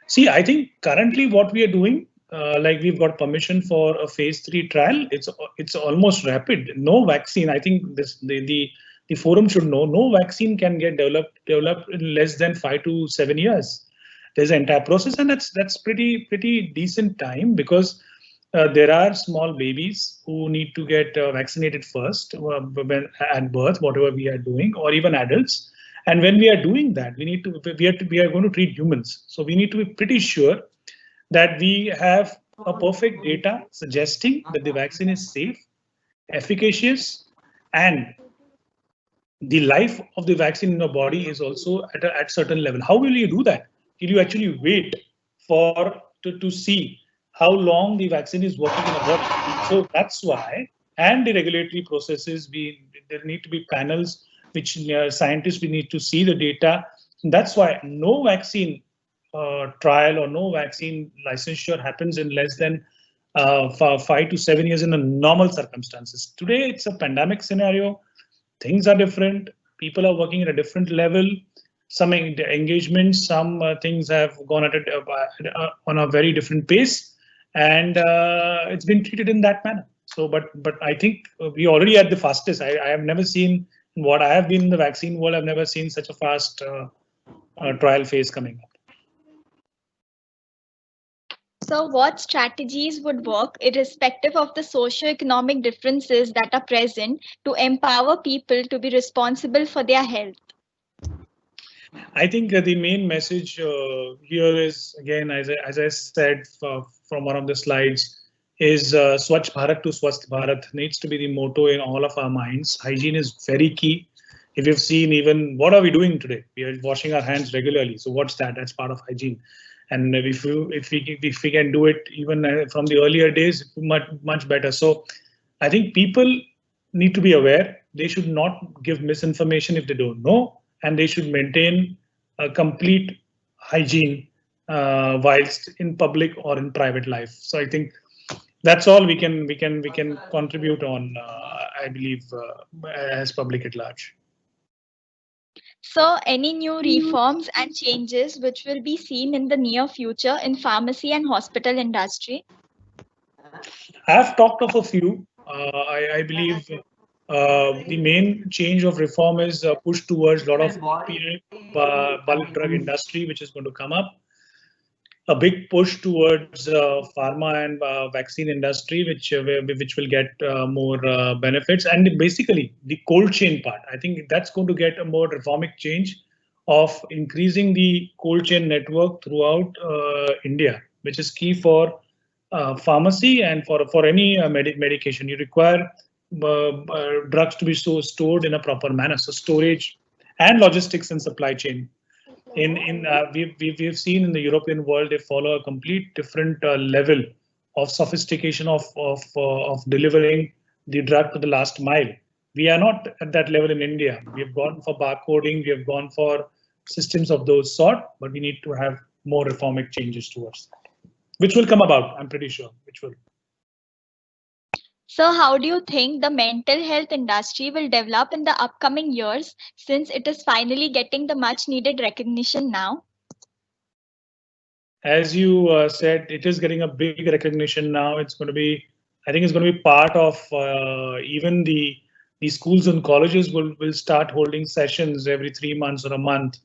See, I think currently what we are doing, like we've got permission for a phase 3 trial. It's almost rapid. No vaccine. I think the forum should know. No vaccine can get developed in less than 5 to 7 years. There's an entire process, and that's pretty decent time, because there are small babies who need to get vaccinated first when at birth, whatever we are doing, or even adults. And when we are doing that, we are going to treat humans. So we need to be pretty sure that we have a perfect data suggesting that the vaccine is safe, efficacious, and the life of the vaccine in your body is also at certain level. How will you do that? Will you actually wait to see how long the vaccine is working in a body? So that's why, and the regulatory processes, there need to be panels which scientists, we need to see the data. That's why no vaccine trial or no vaccine licensure happens in less than 5 to 7 years in a normal circumstances. Today, it's a pandemic scenario. Things are different. People are working at a different level. Some engagements, some things have gone at on a very different pace, and it's been treated in that manner. So, but I think we already at the fastest. I have never seen, what I have been in the vaccine world, I've never seen such a fast trial phase coming up. So what strategies would work irrespective of the socio-economic differences that are present to empower people to be responsible for their health? I think the main message here is, again, as I said from one of the slides, is Swachh Bharat to Swasth Bharat needs to be the motto in all of our minds. Hygiene is very key. If you've seen, even what are we doing today? We are washing our hands regularly. So what's that? That's part of hygiene. And if we can do it even from the earlier days, much better. So I think people need to be aware. They should not give misinformation if they don't know, and they should maintain a complete hygiene whilst in public or in private life. So I think that's all we can contribute on, I believe, as public at large. So any new reforms and changes which will be seen in the near future in pharmacy and hospital industry? I have talked of a few. I believe the main change of reform is push towards a lot of bulk drug industry, which is going to come up. A big push towards pharma and vaccine industry, which will get more benefits, and basically the cold chain part. I think that's going to get a more reformic change of increasing the cold chain network throughout India, which is key for pharmacy and for any medication. You require drugs to be stored in a proper manner. So storage and logistics and supply chain. We've seen in the European world, they follow a complete different level of sophistication of delivering the drug to the last mile. We are not at that level in India. We have gone for barcoding, we have gone for systems of those sort, but we need to have more reformic changes towards that, which will come about, I'm pretty sure, which will. So how do you think the mental health industry will develop in the upcoming years, since it is finally getting the much needed recognition now? As you said, it is getting a big recognition now. It's going to be, I think it's going to be part of even the schools and colleges will start holding sessions every 3 months or a month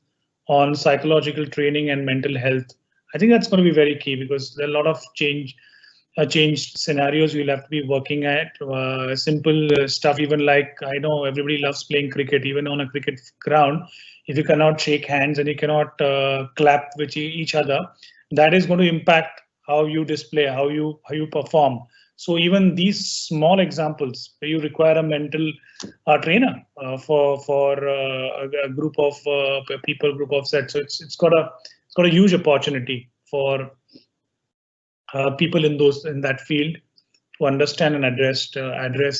on psychological training and mental health. I think that's going to be very key, because there are a lot of change. changed scenarios we'll have to be working at. Simple stuff, even like I know everybody loves playing cricket, even on a cricket ground. If you cannot shake hands and you cannot clap with each other, that is going to impact how you display, how you perform. So even these small examples, where you require a mental trainer for a group of people, group of sets. So it's got a huge opportunity for people in that field to understand and address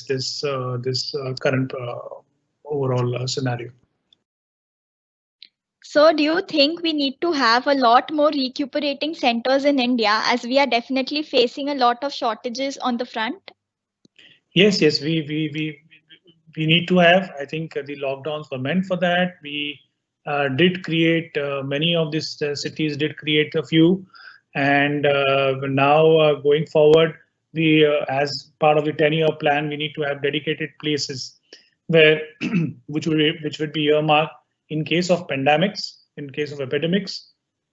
this current overall scenario. So do you think we need to have a lot more recuperating centers in India, as we are definitely facing a lot of shortages on the front? Yes, we need to have. I think the lockdowns were meant for that. We did create many of these cities did create a few, and now going forward, we as part of the 10-year plan, we need to have dedicated places where which would be earmarked in case of pandemics, in case of epidemics.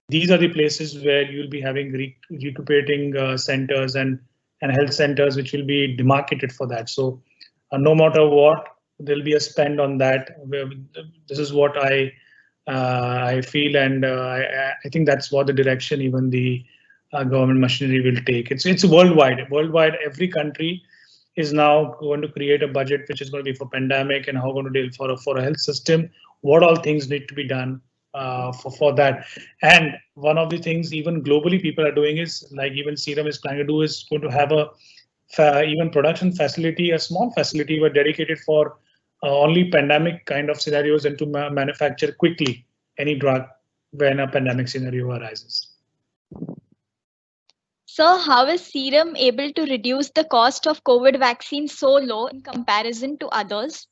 These are the places where you'll be having recuperating centers and health centers, which will be demarcated for that. So no matter what, there'll be a spend on that. This is what I feel, and I think that's what the direction even the government machinery will take. It's worldwide. Worldwide, every country is now going to create a budget which is going to be for pandemic and how going to deal for a health system. What all things need to be done for that. And one of the things even globally people are doing is, like even Serum is planning to do, is going to have a even production facility, a small facility were dedicated for only pandemic kind of scenarios and to manufacture quickly any drug when a pandemic scenario arises. So how is Serum able to reduce the cost of COVID vaccine so low in comparison to others?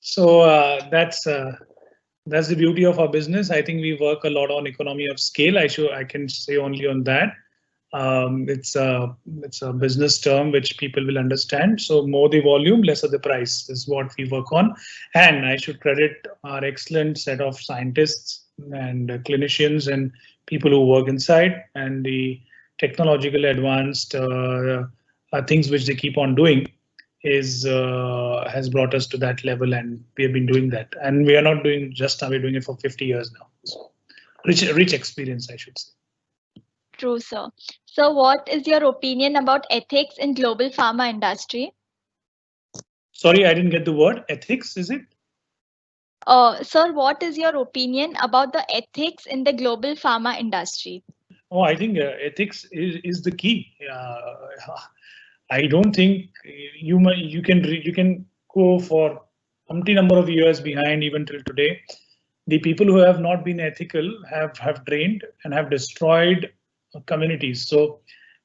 So that's the beauty of our business. I think we work a lot on economy of scale. I can say only on that. It's a business term which people will understand. So more the volume, lesser the price is what we work on. And I should credit our excellent set of scientists and clinicians and people who work inside, and the technological advanced things which they keep on doing has brought us to that level, and we have been doing that. And we are not doing just now, we're doing it for 50 years now. So rich experience, I should say. True, sir. So what is your opinion about ethics in global pharma industry? Sorry, I didn't get the word. Ethics, is it? Sir, what is your opinion about the ethics in the global pharma industry? Oh, I think ethics is the key. I don't think you can go for umpty number of years behind even till today. The people who have not been ethical have drained and have destroyed communities. So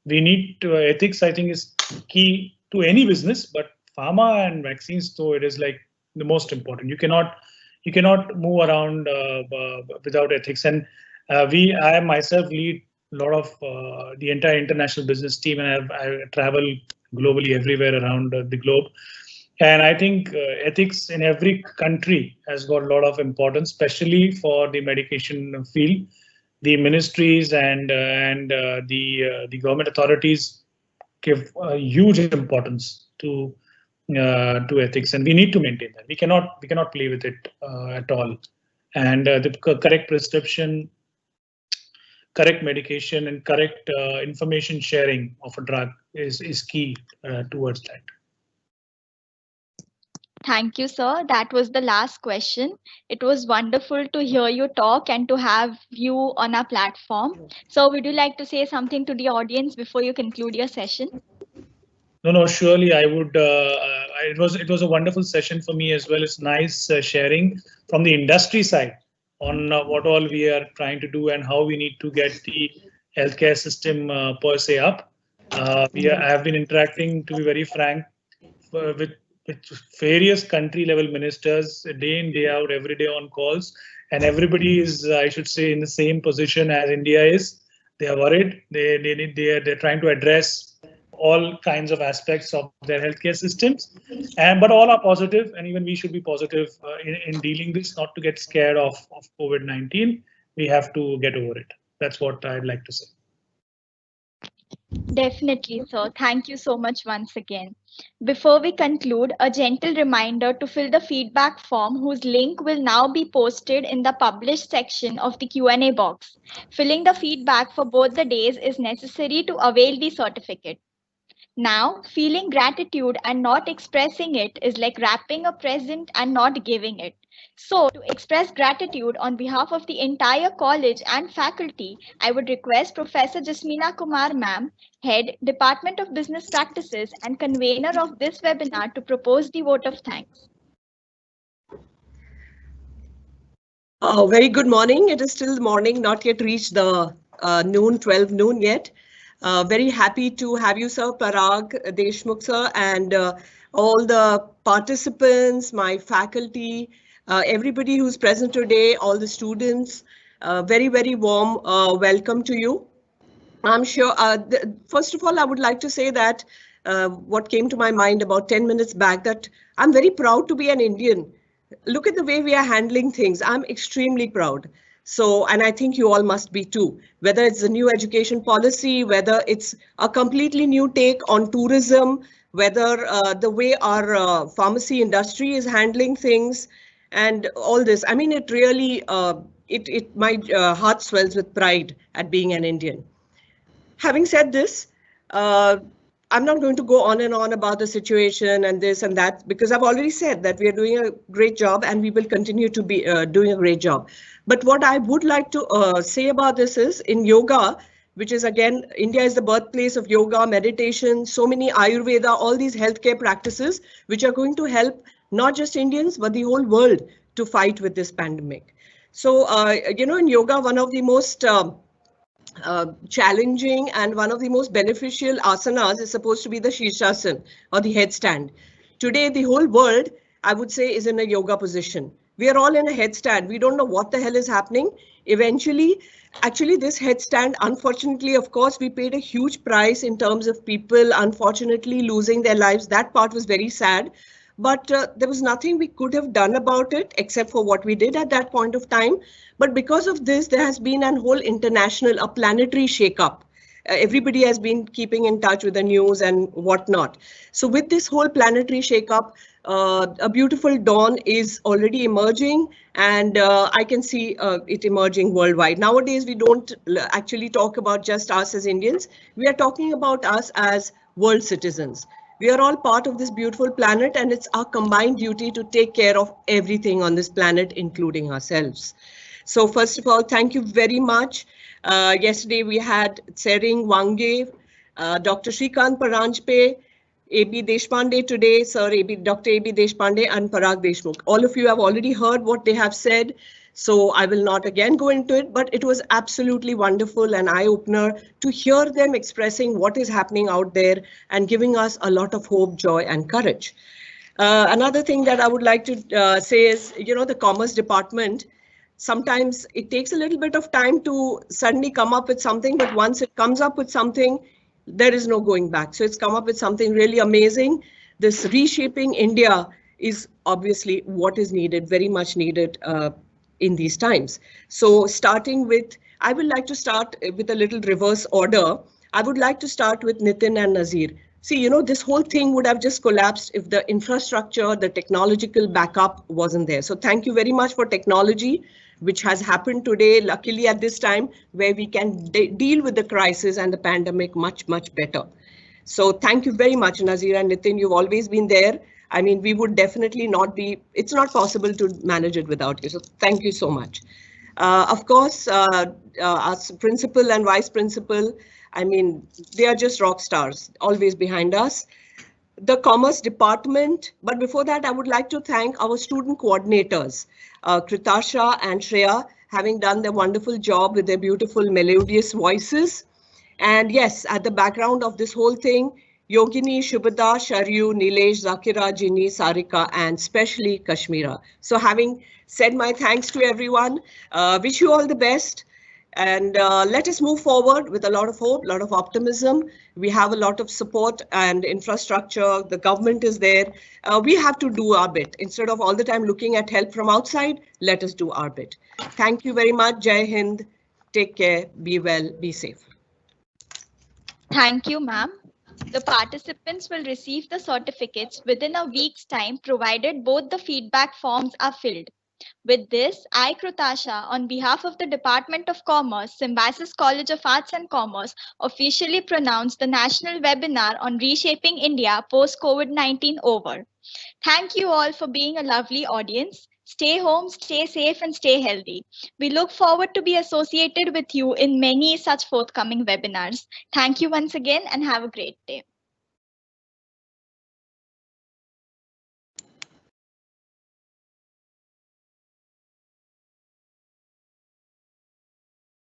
we need to, ethics, I think, is key to any business, but pharma and vaccines, though, it is like the most important. You cannot move around without ethics. And I myself lead a lot of the entire international business team, and I travel globally everywhere around the globe. And I think ethics in every country has got a lot of importance, especially for the medication field. The ministries and the government authorities give a huge importance to ethics, and we need to maintain that. We cannot play with it at all. And the correct prescription, correct medication, and correct information sharing of a drug is key towards that. Thank you, sir. That was the last question. It was wonderful to hear you talk and to have you on our platform. So would you like to say something to the audience before you conclude your session? No, surely I would. It was a wonderful session for me as well. It's nice sharing from the industry side on what all we are trying to do and how we need to get the healthcare system per se up. I have been interacting, to be very frank, with various country level ministers day in, day out, every day on calls, and everybody is, I should say, in the same position as India is. They are worried. They're trying to address all kinds of aspects of their healthcare systems, but all are positive, and even we should be positive in dealing this, not to get scared of COVID-19. We have to get over it. That's what I'd like to say. Definitely, sir. Thank you so much once again. Before we conclude, a gentle reminder to fill the feedback form whose link will now be posted in the published section of the Q&A box. Filling the feedback for both the days is necessary to avail the certificate. Now, feeling gratitude and not expressing it is like wrapping a present and not giving it. So, to express gratitude on behalf of the entire college and faculty, I would request Professor Jasmeena Kumar Ma'am, Head, Department of Business Practices and convener of this webinar, to propose the vote of thanks. Very good morning. It is still morning, not yet reached the 12 noon yet. Very happy to have you, sir, Parag, Deshmukh, sir, and all the participants, my faculty, everybody who's present today, all the students. Very, very warm welcome to you. I'm sure, first of all, I would like to say that what came to my mind about 10 minutes back, that I'm very proud to be an Indian. Look at the way we are handling things. I'm extremely proud. So, and I think you all must be too, whether it's the new education policy, whether it's a completely new take on tourism, whether the way our pharmacy industry is handling things and all this. I mean, it really, my heart swells with pride at being an Indian. Having said this, I'm not going to go on and on about the situation and this and that, because I've already said that we are doing a great job and we will continue to be doing a great job. But what I would like to say about this is, in yoga, which is again, India is the birthplace of yoga, meditation, so many Ayurveda, all these healthcare practices, which are going to help not just Indians, but the whole world to fight with this pandemic. So, you know, in yoga, one of the most challenging and one of the most beneficial asanas is supposed to be the Shirshasana, or the headstand. Today, the whole world, I would say, is in a yoga position. We are all in a headstand. We don't know what the hell is happening. Eventually, actually, this headstand, unfortunately, of course, we paid a huge price in terms of people, unfortunately, losing their lives. That part was very sad. But there was nothing we could have done about it except for what we did at that point of time. But because of this, there has been a whole international, a planetary shakeup. Everybody has been keeping in touch with the news and whatnot. So with this whole planetary shakeup, a beautiful dawn is already emerging, and I can see it emerging worldwide. Nowadays, we don't actually talk about just us as Indians. We are talking about us as world citizens. We are all part of this beautiful planet, and it's our combined duty to take care of everything on this planet, including ourselves. So first of all, thank you very much. Yesterday we had Tsering Wange, Dr. Shrikant Paranjpe, A.B. Deshpande today, Sir Dr. A.B. Deshpande and Parag Deshmukh. All of you have already heard what they have said, so I will not again go into it, but it was absolutely wonderful and eye-opener to hear them expressing what is happening out there and giving us a lot of hope, joy and courage. Another thing that I would like to say is, you know, the Commerce Department, sometimes it takes a little bit of time to suddenly come up with something, but once it comes up with something, there is no going back. So it's come up with something really amazing. This Reshaping India is obviously what is needed, very much needed in these times. So starting with, I would like to start with a little reverse order. I would like to start with Nitin and Nazir. See, you know, this whole thing would have just collapsed if the infrastructure, the technological backup wasn't there. So thank you very much for technology, which has happened today, luckily at this time, where we can deal with the crisis and the pandemic much, much better. So thank you very much, Nazir and Nitin. You've always been there. I mean, we would definitely not be, it's not possible to manage it without you. So thank you so much. Of course, our principal and vice principal, I mean, they are just rock stars, always behind us. The Commerce Department, but before that, I would like to thank our student coordinators, Kritasha and Shreya, having done their wonderful job with their beautiful melodious voices. And yes, at the background of this whole thing, Yogini, Shubhada, Sharyu, Nilesh, Zakira, Jini, Sarika, and especially Kashmira. So having said my thanks to everyone, wish you all the best. And let us move forward with a lot of hope, a lot of optimism. We have a lot of support and infrastructure. The government is there. We have to do our bit. Instead of all the time looking at help from outside, let us do our bit. Thank you very much. Jai Hind. Take care. Be well. Be safe. Thank you, ma'am. The participants will receive the certificates within a week's time, provided both the feedback forms are filled. With this, I, Krutasha, on behalf of the Department of Commerce, Symbiosis College of Arts and Commerce, officially pronounce the national webinar on Reshaping India post-COVID-19 over. Thank you all for being a lovely audience. Stay home, stay safe, and stay healthy. We look forward to be associated with you in many such forthcoming webinars. Thank you once again and have a great day.